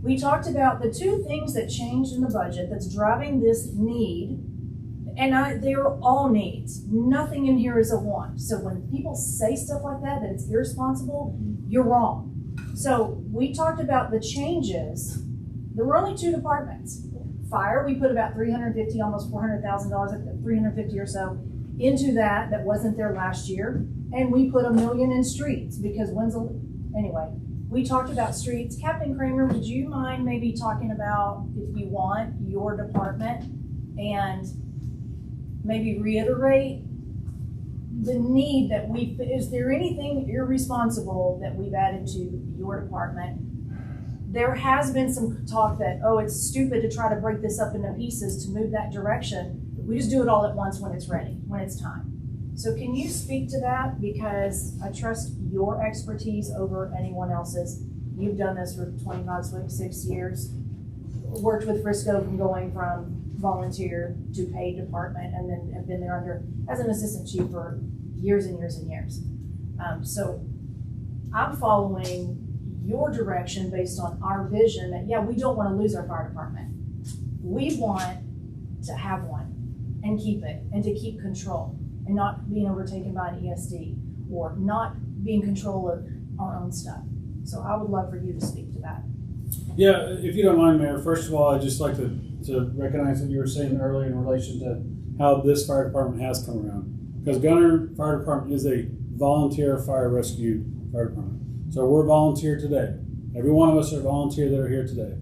We talked about the two things that changed in the budget that's driving this need, and they are all needs. Nothing in here is a want. So when people say stuff like that it's irresponsible, you're wrong. So we talked about the changes. There were only two departments. Fire, we put about $350, almost $400,000, 350 or so into that wasn't there last year. And we put $1 million in streets because anyway, we talked about streets. Captain Kramer, would you mind maybe talking about, if you want, your department and maybe reiterate the need that is there anything irresponsible that we've added to your department? There has been some talk that, it's stupid to try to break this up into pieces to move that direction. We just do it all at once when it's ready, when it's time. So can you speak to that? Because I trust your expertise over anyone else's. You've done this for 26 years. Worked with Frisco from volunteer to paid department, and then have been there as an assistant chief for years and years and years. So I'm following your direction based on our vision that, we don't want to lose our fire department. We want to have one and keep it and to keep control and not being overtaken by an ESD or not be in control of our own stuff. So I would love for you to speak to that. Yeah, if you don't mind, Mayor, first of all, I'd just like to recognize what you were saying earlier in relation to how this fire department has come around. Because Gunter Fire Department is a volunteer fire rescue fire department. So we're volunteer today. Every one of us are volunteer that are here today.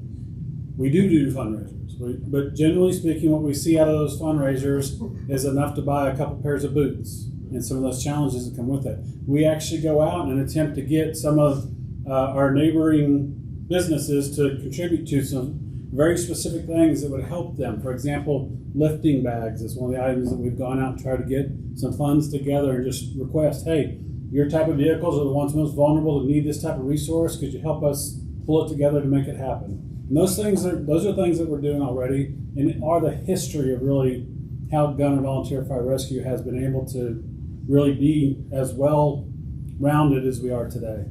We do fundraisers, but generally speaking, what we see out of those fundraisers is enough to buy a couple pairs of boots and some of those challenges that come with it. We actually go out and attempt to get some of our neighboring businesses to contribute to some very specific things that would help them. For example, lifting bags is one of the items that we've gone out and tried to get some funds together and just request, hey, your type of vehicles are the ones most vulnerable that need this type of resource. Could you help us pull it together to make it happen? And those are things that we're doing already and are the history of really how Gunter Volunteer Fire Rescue has been able to really be as well rounded as we are today.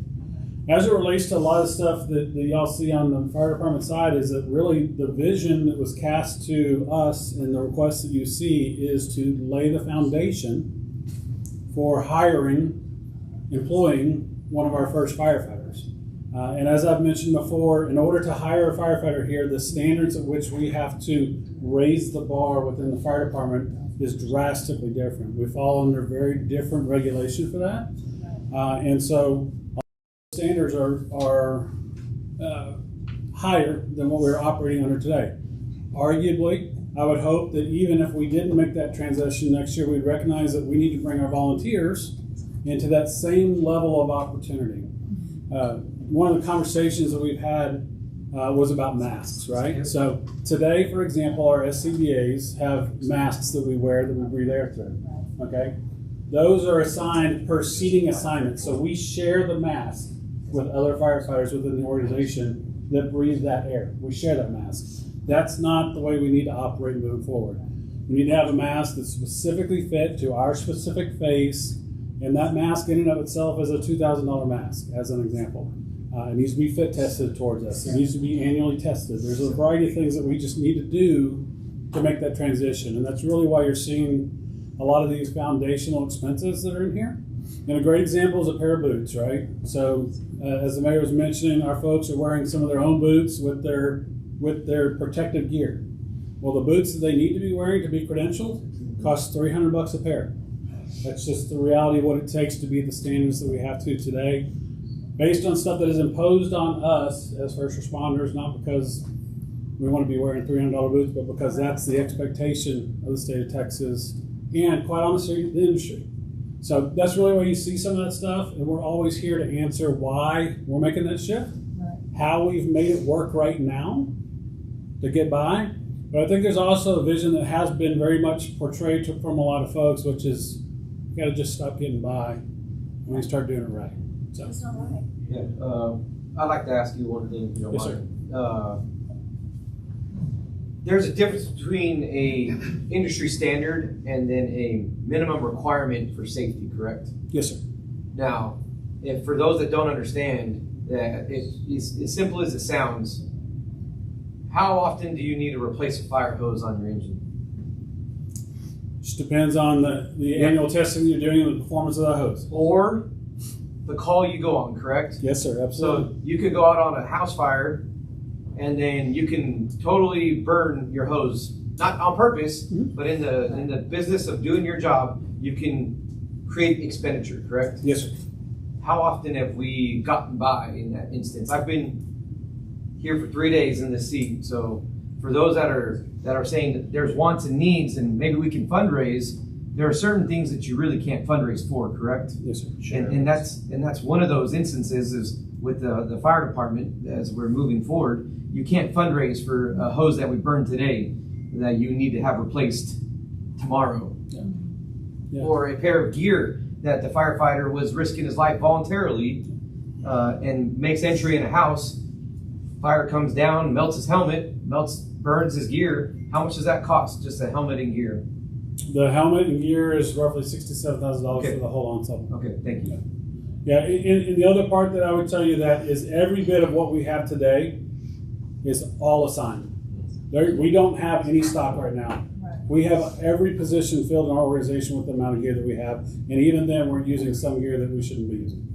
As it relates to a lot of stuff that y'all see on the fire department side is that really the vision that was cast to us and the request that you see is to lay the foundation for employing one of our first firefighters. And as I've mentioned before, in order to hire a firefighter here, the standards at which we have to raise the bar within the fire department is drastically different. We fall under very different regulation for that. And so standards are higher than what we're operating under today. Arguably, I would hope that even if we didn't make that transition next year, we'd recognize that we need to bring our volunteers into that same level of opportunity. One of the conversations that we've had was about masks, right? So today, for example, our SCBAs have masks that we wear that we breathe air through, okay? Those are assigned per seating assignment. So we share the mask with other firefighters within the organization that breathe that air. We share that mask. That's not the way we need to operate moving forward. We need to have a mask that's specifically fit to our specific face, and that mask in and of itself is a $2,000 mask, as an example. It needs to be fit tested towards us. It needs to be annually tested. There's a variety of things that we just need to do to make that transition, and that's really why you're seeing a lot of these foundational expenses that are in here. And a great example is a pair of boots, right? So as the mayor was mentioning, our folks are wearing some of their own boots with their protective gear. Well, the boots that they need to be wearing to be credentialed cost $300 a pair. That's just the reality of what it takes to be at the standards that we have to today, based on stuff that is imposed on us as first responders, not because we want to be wearing $300 boots, but because that's the expectation of the state of Texas and, quite honestly, the industry. So that's really where you see some of that stuff, and we're always here to answer why we're making that shift, how we've made it work right now to get by. But I think there's also a vision that has been very much portrayed from a lot of folks, which is you got to just stop getting by and we start doing it right. So. It's not right. Yeah, I'd like to ask you one thing, if you don't Yes, mind. there's a difference between a industry standard and then a minimum requirement for safety, correct? Yes, sir. Now, if for those that don't understand, that it's as simple as it sounds, how often do you need to replace a fire hose on your engine? Just depends on the annual testing you're doing and the performance of the hose. Or the call you go on, correct? Yes, sir, absolutely. So you could go out on a house fire and then you can totally burn your hose, not on purpose, but in the business of doing your job, you can create expenditure, correct? Yes, sir. How often have we gotten by in that instance? I've been here for 3 days in this seat, so for those that are saying that there's wants and needs and maybe we can fundraise, there are certain things that you really can't fundraise for, correct? Yes, sir. And that's one of those instances is with the fire department as we're moving forward. You can't fundraise for a hose that we burned today that you need to have replaced tomorrow. Yeah. Or a pair of gear that the firefighter was risking his life voluntarily and makes entry in a house. Fire comes down, melts his helmet, burns his gear. How much does that cost, just a helmet and gear? The helmet and gear is roughly $67,000 Okay. for the whole ensemble. Okay, thank you. Yeah, and the other part that I would tell you that is every bit of what we have today is all assigned. We don't have any stock right now. Right. We have every position filled in our organization with the amount of gear that we have, and even then we're using some gear that we shouldn't be using.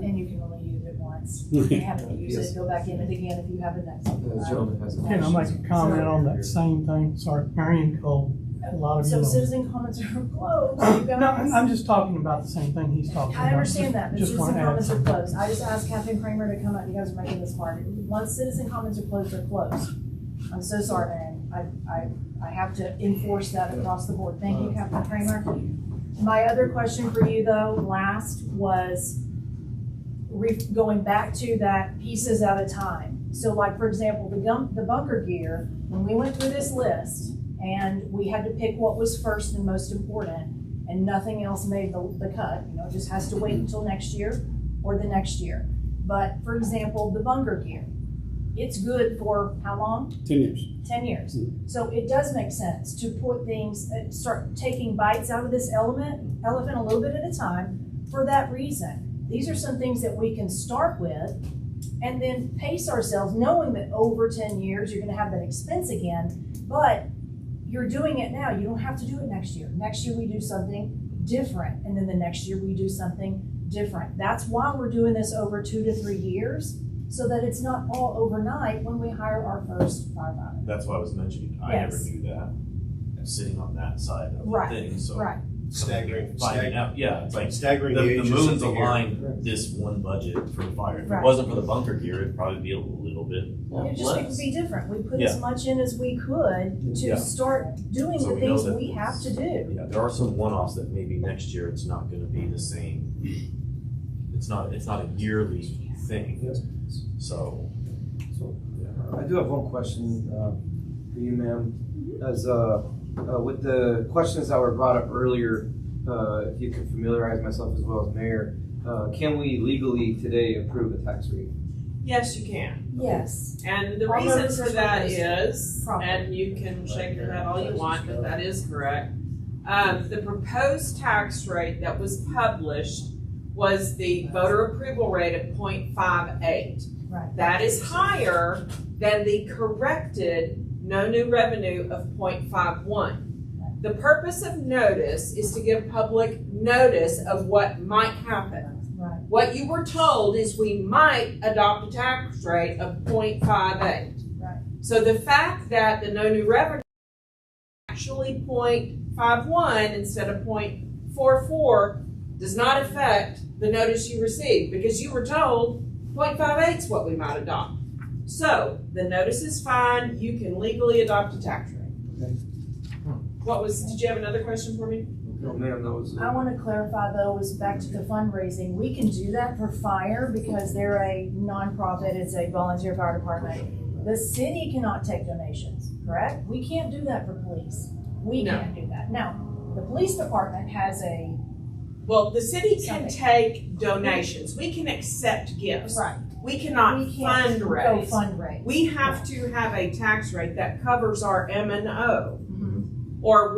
And you can only use it once. You have to use it, go back in it again if you have the next one. The gentleman has a Can I make a comment on that same thing? Sorry, Marion Cole. A lot of you So know. citizen comments are closed. You No, guys. I'm just talking about the same thing he's talking about. I understand that, but Just citizen want to add comments are something. closed. I just asked Captain Kramer to come out. You guys are making this hard. Once citizen comments are closed, they're closed. I'm so sorry, man. I have to enforce that across the board. Thank you, Captain Kramer. My other question for you, though, last was going back to that pieces at a time. So, like, for example, the bunker gear, when we went through this list, and we had to pick what was first and most important, and nothing else made the cut. You know, it just has to wait until next year or the next year. But for example, the bunker gear, it's good for how long? 10 years. 10 years. So it does make sense to put things, start taking bites out of this elephant a little bit at a time for that reason. These are some things that we can start with and then pace ourselves, knowing that over 10 years you're going to have that expense again, but you're doing it now. You don't have to do it next year. Next year we do something different, and then the next year we do something different. That's why we're doing this over 2 to 3 years, so that it's not all overnight when we hire our first firefighter. That's why I was mentioning, I Yes. never knew that, sitting on that side of Right, the thing, so. right. Finding out, yeah, it's like Staggering the the ages moons of the gear. aligned this one budget for the fire. If Right. it wasn't for the bunker gear, it'd probably be a little bit It just less. would be different. We put Yeah. as much in as we could to Yeah. start doing So the we know things that we have to do. Yeah, there are some one-offs that maybe next year it's not gonna be the same. It's not a yearly thing, so. I do have one question for you, ma'am. As with the questions that were brought up earlier, if you could familiarize myself as well as mayor, can we legally today approve a tax rate? Yes, you can. Yes. And the All reason notices for were that posted is, properly. and you can shake your head all you want, but that is correct. The proposed tax rate that was published was the voter approval rate of 0.58. Right. That is higher than the corrected no new revenue of 0.51. The purpose of notice is to give public notice of what might happen. Right. What you were told is we might adopt a tax rate of 0.58. Right. So the fact that the no new revenue is actually 0.51 instead of 0.44 does not affect the notice you received, because you were told 0.58 is what we might adopt. So the notice is fine. You can legally adopt a tax rate. Okay. Did you have another question for me? No, ma'am, that was. I want to clarify though, is back to the fundraising. We can do that for fire because they're a nonprofit. It's a volunteer fire department. The city cannot take donations, correct? We can't do that for police. We No. can't do that. Now, the police department has a, Well, the city can Something. take donations. We can accept gifts. right, We cannot We can't go fundraise. fundraise. We have to have a tax rate that covers our M&O. Mhm. Or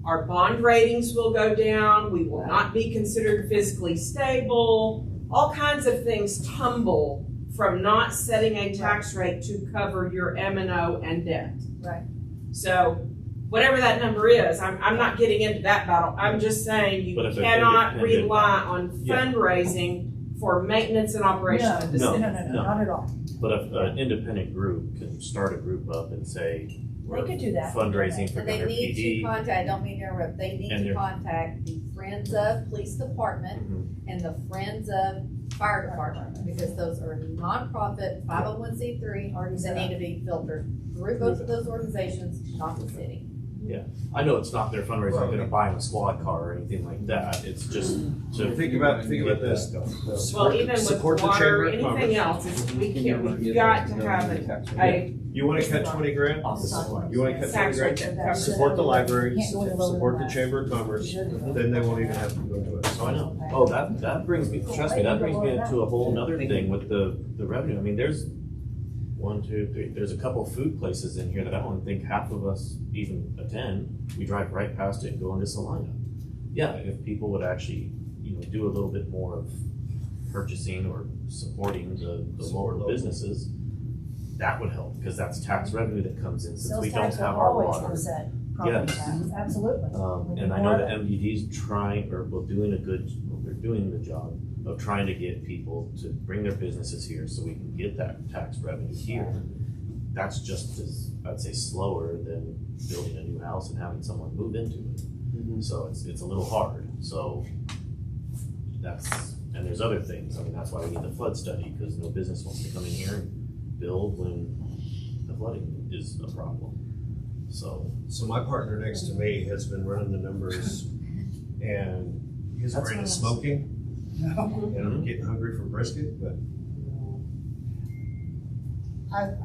our bond ratings will go down, we will not be considered fiscally stable. All kinds of things tumble from not setting a tax rate to cover your M&O and debt. Right. So whatever that number is, I'm not getting into that battle. I'm just saying you But if they're cannot independent- rely on Yeah. fundraising for maintenance and operation of the No, city. no, not at all. But if an independent group can start a group up and say, we're could do that. fundraising for And they Gunter need to PD. contact, I don't mean to interrupt, they need And to they're- contact the Friends of Police Department Mhm. and the Friends of Fire Department, because those are nonprofit 501c3 that need to be filtered through both of those organizations, not the city. I know it's not their fundraising, they're gonna buy them a squad car or anything like that, it's just to. Think about get this. that going. Well, even with Support the water, Chamber of anything Commerce. else, we've got to have a You wanna cut 20 grand? You wanna cut 20 tax rate grand? that covers. Support the library, Can't go any lower support than the that. Chamber of Commerce, then they won't even have to go to it. So I know, that brings me, trust me, that brings me into a whole nother thing with the revenue, I mean, there's 1, 2, 3, there's a couple food places in here that I don't think half of us even attend, we drive right past it and go into Salina. Yeah, if people would actually, do a little bit more of purchasing or supporting the local businesses, that would help, because that's tax revenue that comes in, since Sales we don't tax will have our always water. offset property Yes. tax, absolutely. We need And I more know of the it. MDD's trying, or they're doing the job of trying to get people to bring their businesses here so we can get that tax revenue here. That's just as, I'd say, slower than building a new house and having someone move into it. So it's a little hard, so and there's other things, I mean, that's why we need the flood study, because no business wants to come in here and build when the flooding is a problem, so. So my partner next to me has been running the numbers, and his That's brain is nice. smoking, No. and I'm getting hungry for brisket, but I'm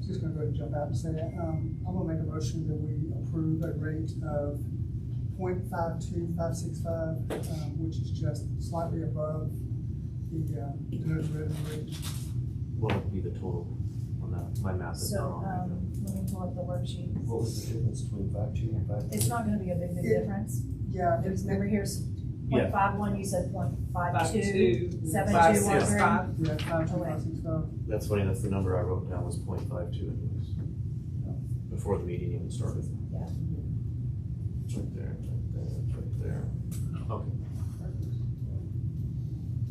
just gonna go ahead and jump out and say, I'm gonna make a motion that we approve a rate of 0.52565, which is just slightly above the denoted revenue rate. What would be the total on that? My math is not So, on right now. let me pull up the worksheet. what was the difference between 5.2 and 5.3? It's not gonna be a big difference. Yeah, Remember here's Yeah. 0.51, you said 0.52, 52, 7213. 565. yeah, 5.256. That's funny, that's the number I wrote down, was 0.52 anyways. Before the meeting even started. Yeah. It's right there, it's right there. Okay.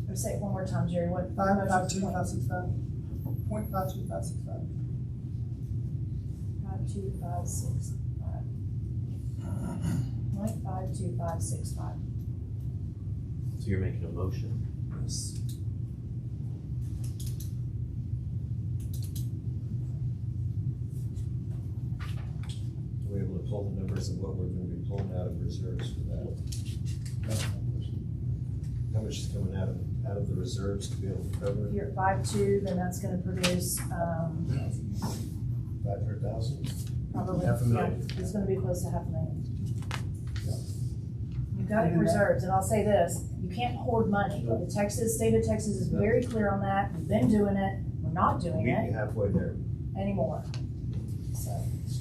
Or say it one more time, Jerry, what? 5.255. 0.52565. 52565. 0.52565. So you're making a motion? Yes. We're able to pull the numbers of what we're gonna be pulling out of reserves for that. How much is coming out of the reserves to be able to cover If it? you're at 5.2, then that's gonna produce, 500,000? probably, $500,000. it's gonna be close to $500,000. You've got it in reserves, and I'll say this, you can't hoard money. The state of Texas is very clear on that, we've been doing it, we're not doing Meet you it halfway there. anymore. So,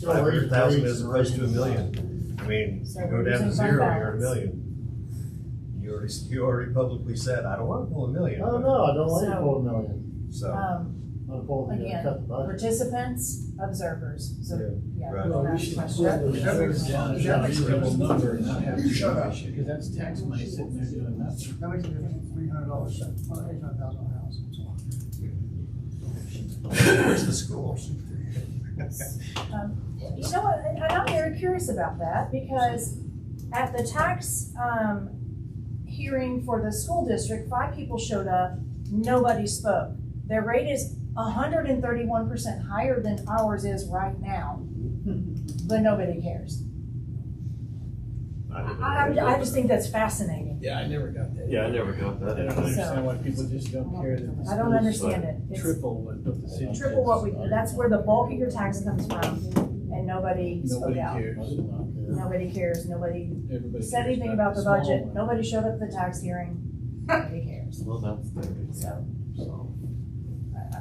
500,000 as opposed to $1 million. I mean, So you go we're down to using fund zero, you're at $1 balance. million. You already publicly said, I don't wanna pull $1 million. Oh, no, I don't want to So- pull $1 million. So, I'm pulling, again, cut the budget. participants, observers, so, yeah. Right. Well, we that's should my pull those question. numbers down to a reasonable number and not have to Shut up. issue, because that's tax money sitting there doing nothing. That makes a difference, $300 on an $800,000 house. where's the school? You know what, and I'm very curious about that, because at the tax, hearing for the school district, 5 people showed up, nobody spoke. Their rate is 131% higher than ours is right now, but nobody cares. I just think that's fascinating. Yeah, I never got that. Yeah, I never got that. I don't understand why people just don't care that the I don't schools understand it. It's triple what the city. triple what we, that's where the bulk of your tax comes from, and nobody spoke Nobody out. cares. Nobody cares, nobody Everybody said cares anything about the small budget, one. nobody showed up at the tax hearing, nobody cares. Well, that's there, So, so.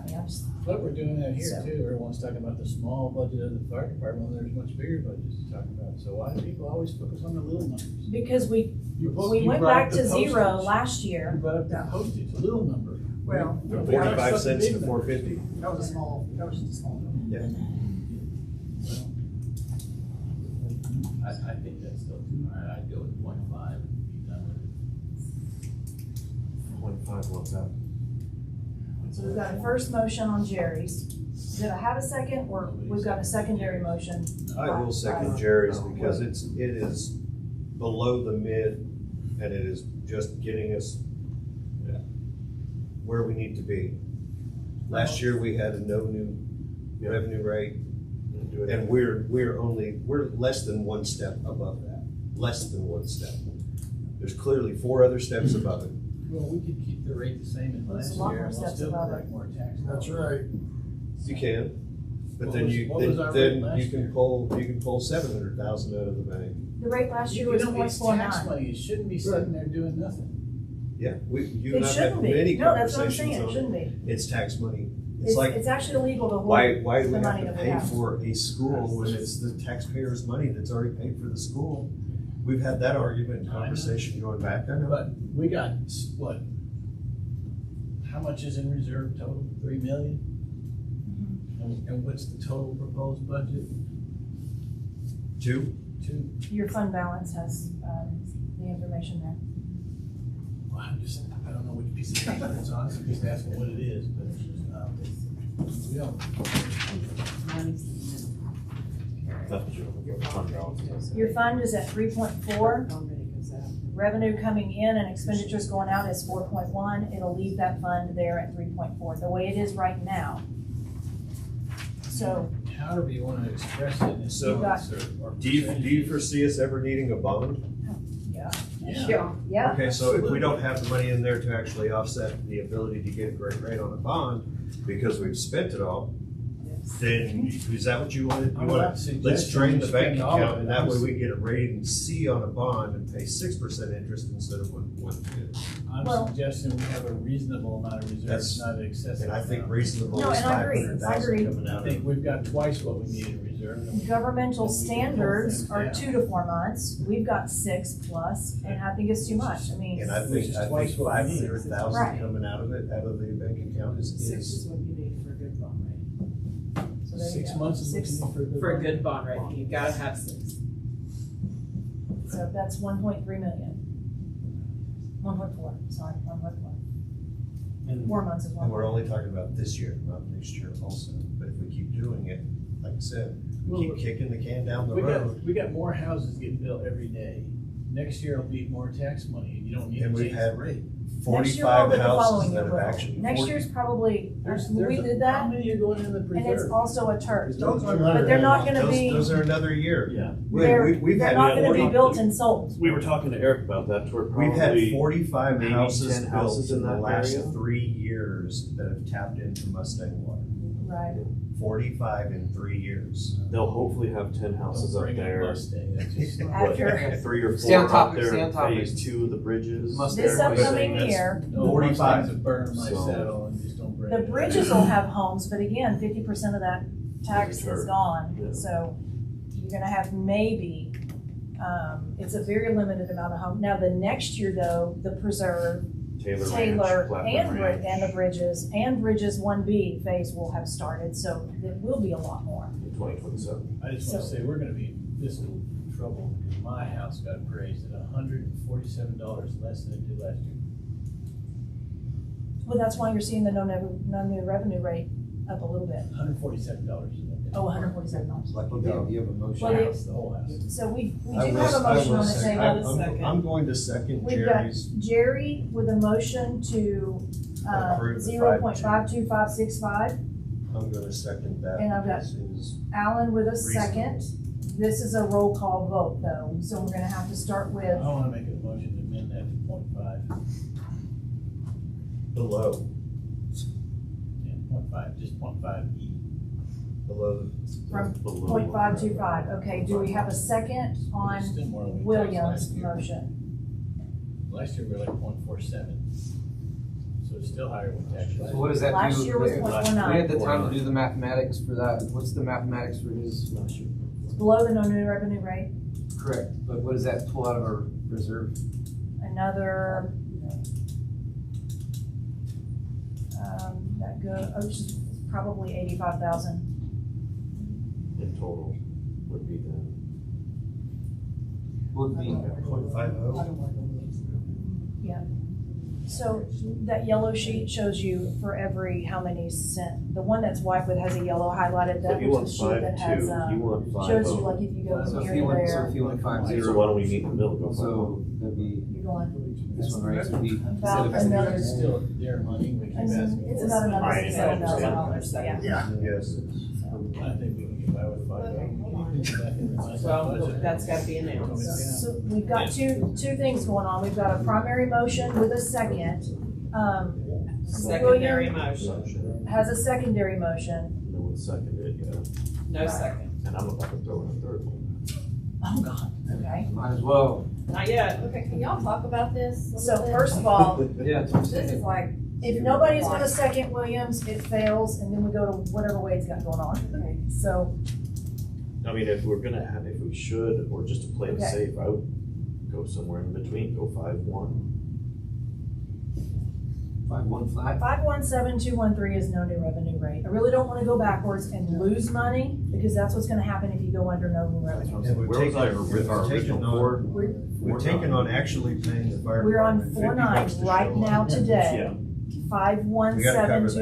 money, I'm just, But we're doing that here So- too. Everyone's talking about the small budget of the fire department, when there's much bigger budgets to talk about. So why do people always focus on the little numbers? because we You went brought back up to the zero postage. last You year. brought up the postage, a little number. Well, We're not 45 such a cents big to number. 450. That was just a small number. Yeah. I think that's still too high. I'd go with 0.5 and be done with it. 0.5, what's that? so we've got a first motion on Jerry's. Did I have a second, or we've got a secondary motion? I will second Jerry's because it is below the mid and it is just getting us where we need to be. Last year we had a no new revenue rate and we're less than one step above that. Less than one step. There's clearly 4 other steps above it. Well, we could keep the rate the same as There's last a lot year more and we'll steps still above collect it. more tax. That's dollars. right. You can, but What then was- you what was our rate last you can year? pull 700,000 out of the bank. The rate last year You was know, it's tax 0.49. money. It shouldn't be sitting there doing nothing. Yeah, you It and I have shouldn't many be. No, that's what I'm saying, conversations it on shouldn't be. It's tax money. It's actually illegal to Why hold do the we have money to that we pay have. for a school when it's the taxpayers' money that's already paid for the school? We've had that argument and conversation going back. I know. But we got, what? How much is in reserve total? 3 million? And what's the total proposed budget? 2. 2. Your fund balance has, the information there. Well, I don't know which piece of paper it's on, so I'm just asking what it is, but, we don't. That's what your fund balance is. Your fund is at 3.4. Revenue coming in and expenditures going out is 4.1. It'll leave that fund there at 3.4, the way it is right now. So, However you want to express it in So, cents or Do you foresee us ever needing a bond? Yeah. yeah. Okay, so if we don't have the money in there to actually offset the ability to get a great rate on a bond because we've spent it all, then is that what you wanted? I'm not suggesting Let's drain we the bank spend all of account it. and that way we get a rating C on a bond and pay 6% interest instead of 1.2. I'm Well- suggesting we have a reasonable amount of reserves, That's- not an excessive. And I think amount. reasonable No, is and I agree. 500,000 coming I out think of. we've got twice what we need in reserve. and we- Governmental and we can pull standards things are down. 2 to 4 months. We've got 6+, and I think it's too much. I mean, And I Which think is twice what we need. 500,000 Right. coming out of it, out of the bank account is what you need for a good bond rate. so there you 6 go. months is what you 6, need for a good. For a one. good bond rate, you gotta have 6. so that's 1.3 million. 1.4, sorry, 1.4. 4 months is And we're 1.4. only talking about this year, not next year also. But if we keep doing it, like I said, we keep kicking the can down the road. We got more houses getting built every day. Next year will be more tax money, and you don't need to And we've change had the rate. Next year will, 45 but the houses following year that have will. actually. Next year's probably, we did How that, many are going in the and it's preserve? also a turf. Those are- But they're not gonna be, Those are another year. Yeah. We've they're had not gonna be 40 built and sold. We were talking to Eric about that. We're We've had probably 45 maybe houses 10 houses built in in the that last area. 3 years that have tapped into Mustang water. Right. 45 in 3 years. They'll hopefully have 10 houses Don't up bring in there. Mustang, that's just- After 3 or 4 Stay on up topic, there stay on in topic. phase 2 of the bridges. this upcoming That's- year, No, 45. Mustangs that burn my So- saddle and just don't bring the it. bridges will have homes, but again, 50% of that tax is Return. gone. Yeah. So you're gonna have maybe, it's a very limited amount of home. Now, the next year though, the preserve, Taylor, Taylor, Ranch, and, Platinum Ranch. and the bridges, and Bridges 1B phase will have started, so it will be a lot more. in 2027. I just wanna So- say, we're gonna be in fiscal trouble, because my house got appraised at $147 less than it did last year. Well, that's why you're seeing the no new revenue rate up a little bit. $147. Oh, $147. Lucky dog. You have a motion. Well, House, the whole house. So we do I have will- a I motion will on the second- table. I'm going to second We've got Jerry's. Jerry with a motion to, Approve the 0.52565. I'm gonna second that. And I've got- This is Alan with a reasonable. second. This is a roll call vote though, so we're gonna have to start with, I wanna make a motion to amend that to 0.5. below, Yeah, 0.5, just 0.5E. below. from Below. 0.525. Okay, do we have a second on Still more than we taxed Williams' last year. motion? Last year we were like 0.47. So So it's still higher than tax. So what does that do? Last year was We 0.19. had the time to do the mathematics for that. What's the mathematics for his last year? It's below the no new revenue rate. Correct, but what does that pull out of our reserve? Another, probably 85,000. In total would be the. Would be 0.50. Yeah. So that yellow sheet shows you for every how many cent. The one that's white with has a yellow highlighted. So That you was want the sheet that 5.2, has you want 5.0. shows you like if you go So from if here you to went, there. so if you went 5.0. So why don't we meet in the middle? Go So that'd be You're going this one, right? So it'd be about instead of another. It's still their money, we keep asking. It's about another Right, $7,000. Yeah. Yes. I think we can get by with 5. Well, that's gotta be announced. So we've got two things going on. We've got a primary motion with a second. Secondary William motion. has a secondary motion. No one seconded it, yeah. No second. And I'm about to throw in a third one. Oh, God, okay. might as well. Not yet. Okay, can y'all talk about this? a So little bit? first of all, Yeah. This is like, if nobody's gonna second Williams, it fails, and then we go to whatever Wade's got going on. So, I mean, if we're gonna have, if we should, or just to play it Okay. safe, I would go somewhere in between, go 5-1. 5-1 flat. 517213 is no new revenue rate. I really don't wanna go backwards and lose money, because that's what's gonna happen if you go under no new That's revenue. what I'm saying. Where was I with our original four? We're taking on actually paying the fire We're on department 49 $50 to right show now up. today. Yeah. We gotta cover that.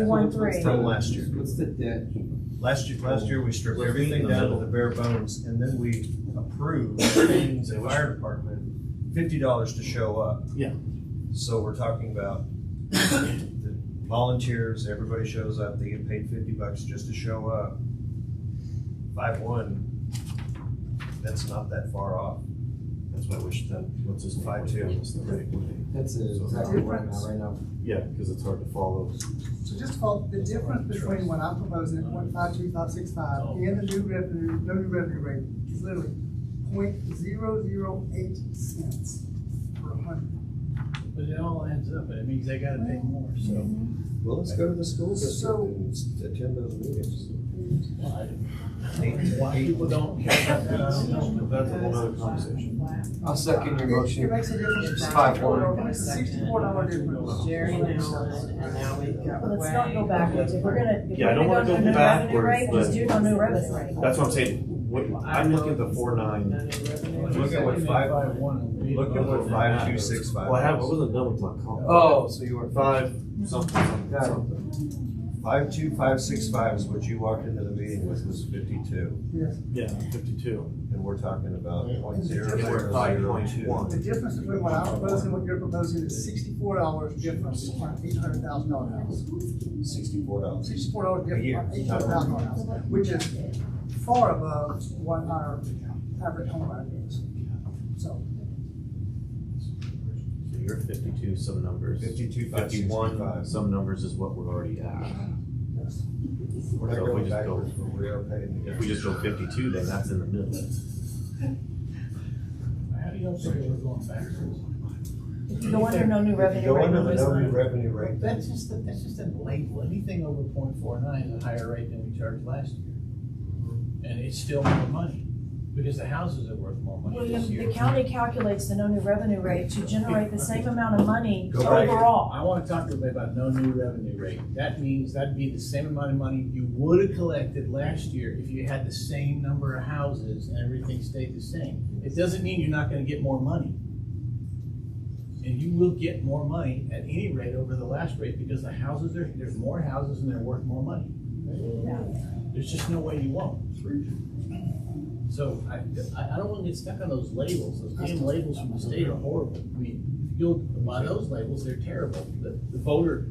517213. From last year. What's the debt? Last year we stripped Let's meet in everything the down to middle. the bare bones, and then we approved paying the fire department $50 to show up. Yeah. So we're talking about the volunteers, everybody shows up, they get paid $50 just to show up. 5-1, that's not that far off. That's why I wish that, what's his 5-2. was the right way. That's exactly right now. Yeah, because it's hard to follow. So just call the difference between what I'm proposing at 1.52565 and the new revenue, no new revenue rate is literally 0.008 cents per 100. But it all ends up, it means they gotta pay more, so. Well, let's go to the school district So- and attend those meetings. Why people don't care about that, I don't know. That's a whole other conversation. I'll second your motion. It makes a difference. It's 5-1. It's a $64 difference. Jerry and Alan, and now we've got Let's not go backwards. If we're gonna, if Yeah, I we're don't gonna wanna go go to new revenue rate, backwards, just do no new revenue rate. That's what I'm saying. I'm looking at the 4-9. Look at what 5265. Well, I wasn't done with my call. Oh, so you were 5 something. Got it. 52565 is what you walked into the meeting with, was 52, Yes. Yeah, 52. and we're talking about And we're at 5.1. The difference between what I'm proposing and what you're proposing is $64 difference on an $800,000 house. $64. $64 A year. difference on an $800,000 house, which is far above what our average homeowner is. So, So you're 52, some numbers. 52, 51, 565. some numbers is what we're already at. We're not So if we going just backwards, but we are paying. If we just go 52, then that's in the middle. How do y'all say we're going backwards? If you go under no new revenue Go rate, under we'll the lose no money. new revenue rate. That's just a label. Anything over 0.49 is a higher rate than we charged last year. And it's still more money, because the houses are worth more money William, this year. the county calculates the no new revenue rate to generate the same amount of money Go back. overall. I wanna talk to everybody about no new revenue rate. That means that'd be the same amount of money you would have collected last year if you had the same number of houses and everything stayed the same. It doesn't mean you're not gonna get more money. And you will get more money at any rate over the last rate, because the houses there's more houses and they're worth more money. There's just no way you won't. So I don't wanna get stuck on those labels. Those damn labels from the state are horrible. I mean, if you go by those labels, they're terrible. The voter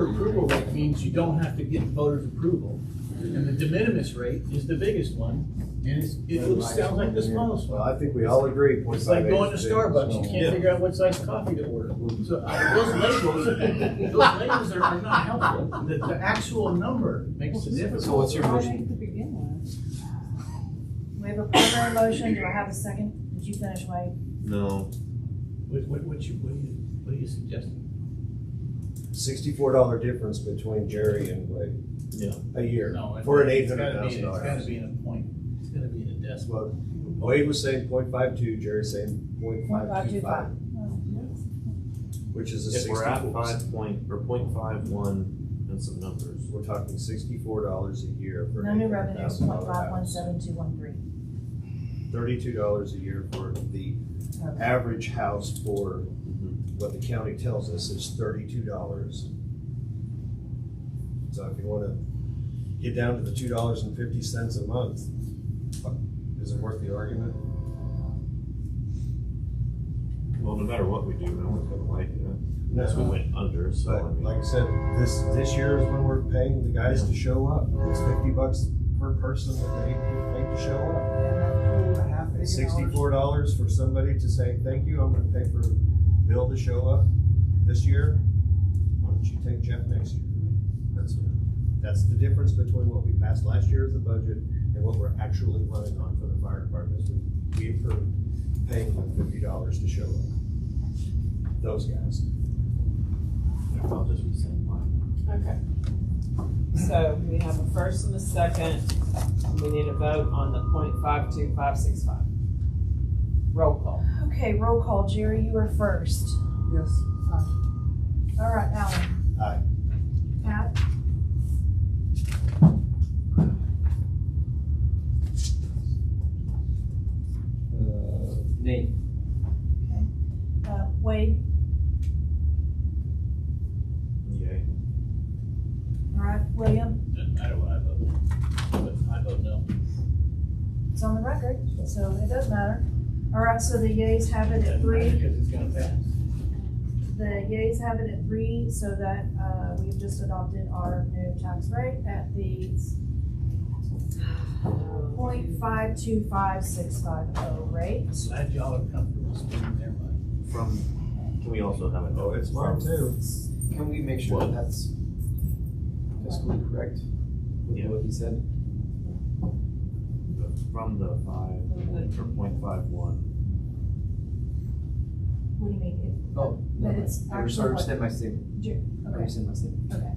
approval rate means you don't have to get voters' approval. And the de minimis rate is the biggest one, and it sounds like the smallest Well, one. I think we all agree. It's like going to Starbucks, you can't figure out what size coffee to order. So those labels are not helpful. The actual number makes the difference. So what's your motion? We have a primary motion. Do I have a second? Did you finish, Wade? No. What are you suggesting? $64 difference between Jerry and Wade. Yeah. A year No, for an it's gotta be- $800,000. It's gotta be in a point, it's gonna be in a decimal. Well, Wade was saying 0.52, Jerry's saying 0.525, which is a If we're at 64. 0.51 and some numbers. We're talking $64 a year for No an new revenue, $800,000 house. 0.517213. $32 a year for the average house for what the county tells us is $32. So if you wanna get down to the $2.50 a month, is it worth the argument? Well, no matter what we do, no one's gonna like it. No. Unless we went under, so I But mean. like I said, this year is when we're paying the guys to show up. It's $50 per person that they get paid to show up. It's $64 for somebody to say, thank you, I'm gonna pay for Bill to show up this year. Why don't you take Jeff next year? That's the difference between what we passed last year as the budget and what we're actually running on for the fire department. We approved paying them $50 to show up. Those guys. I'll just resend mine. Okay. So we have a first and a second. We need a vote on the 0.52565. Roll call. Okay, roll call. Jerry, you were first. Yes. All right, Alan. Aye. Pat? Nate. Wade? Yay. All right, William? Doesn't matter what I vote, but I vote no. It's on the record, so it does matter. All right, so the yeas have it at 3. Because it's gonna pass. The yeas have it at 3, so that we've just adopted our new tax rate at the 0.525650 rate. Glad y'all are comfortable spending their money. Can we also have a note? Oh, it's mine too. Can we make sure What? that's fiscally correct with Yeah. what he said? From the 0.51. What do you mean? Oh, no, But it's I actually what- rescind my statement. I Okay, rescind my statement. okay.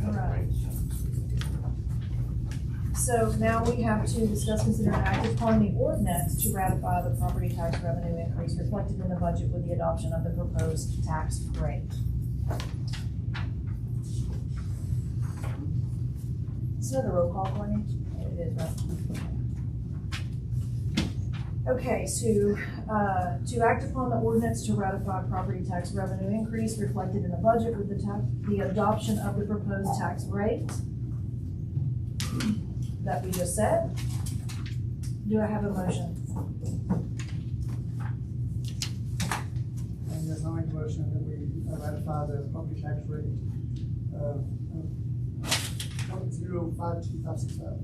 All right. So now we have to discuss, consider, and act upon the ordinance to ratify the property tax revenue increase reflected in the budget with the adoption of the proposed tax rate. Is that a roll call, Courtney? It is, right? Okay, to act upon the ordinance to ratify property tax revenue increase reflected in the budget with the adoption of the proposed tax rate that we just said. Do I have a motion? And yes, I make a motion that we ratify the property tax rate of 0.052565.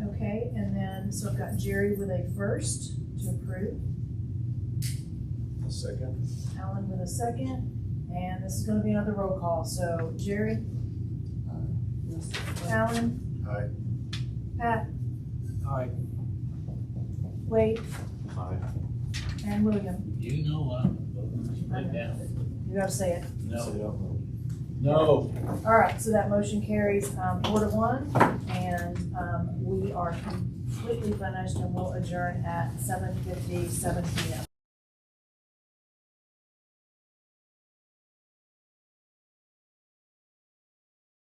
Okay, and then, so I've got Jerry with a first to approve, A second. Alan with a second, and this is gonna be another roll call, so Jerry, Yes. Alan, Aye. Pat, Aye. Wade, Aye. and William. You know what I'm voting, I right know. down. You gotta say it. No. No. All right, so that motion carries 4-1, and we are completely finished, and we'll adjourn at 7:57 p.m.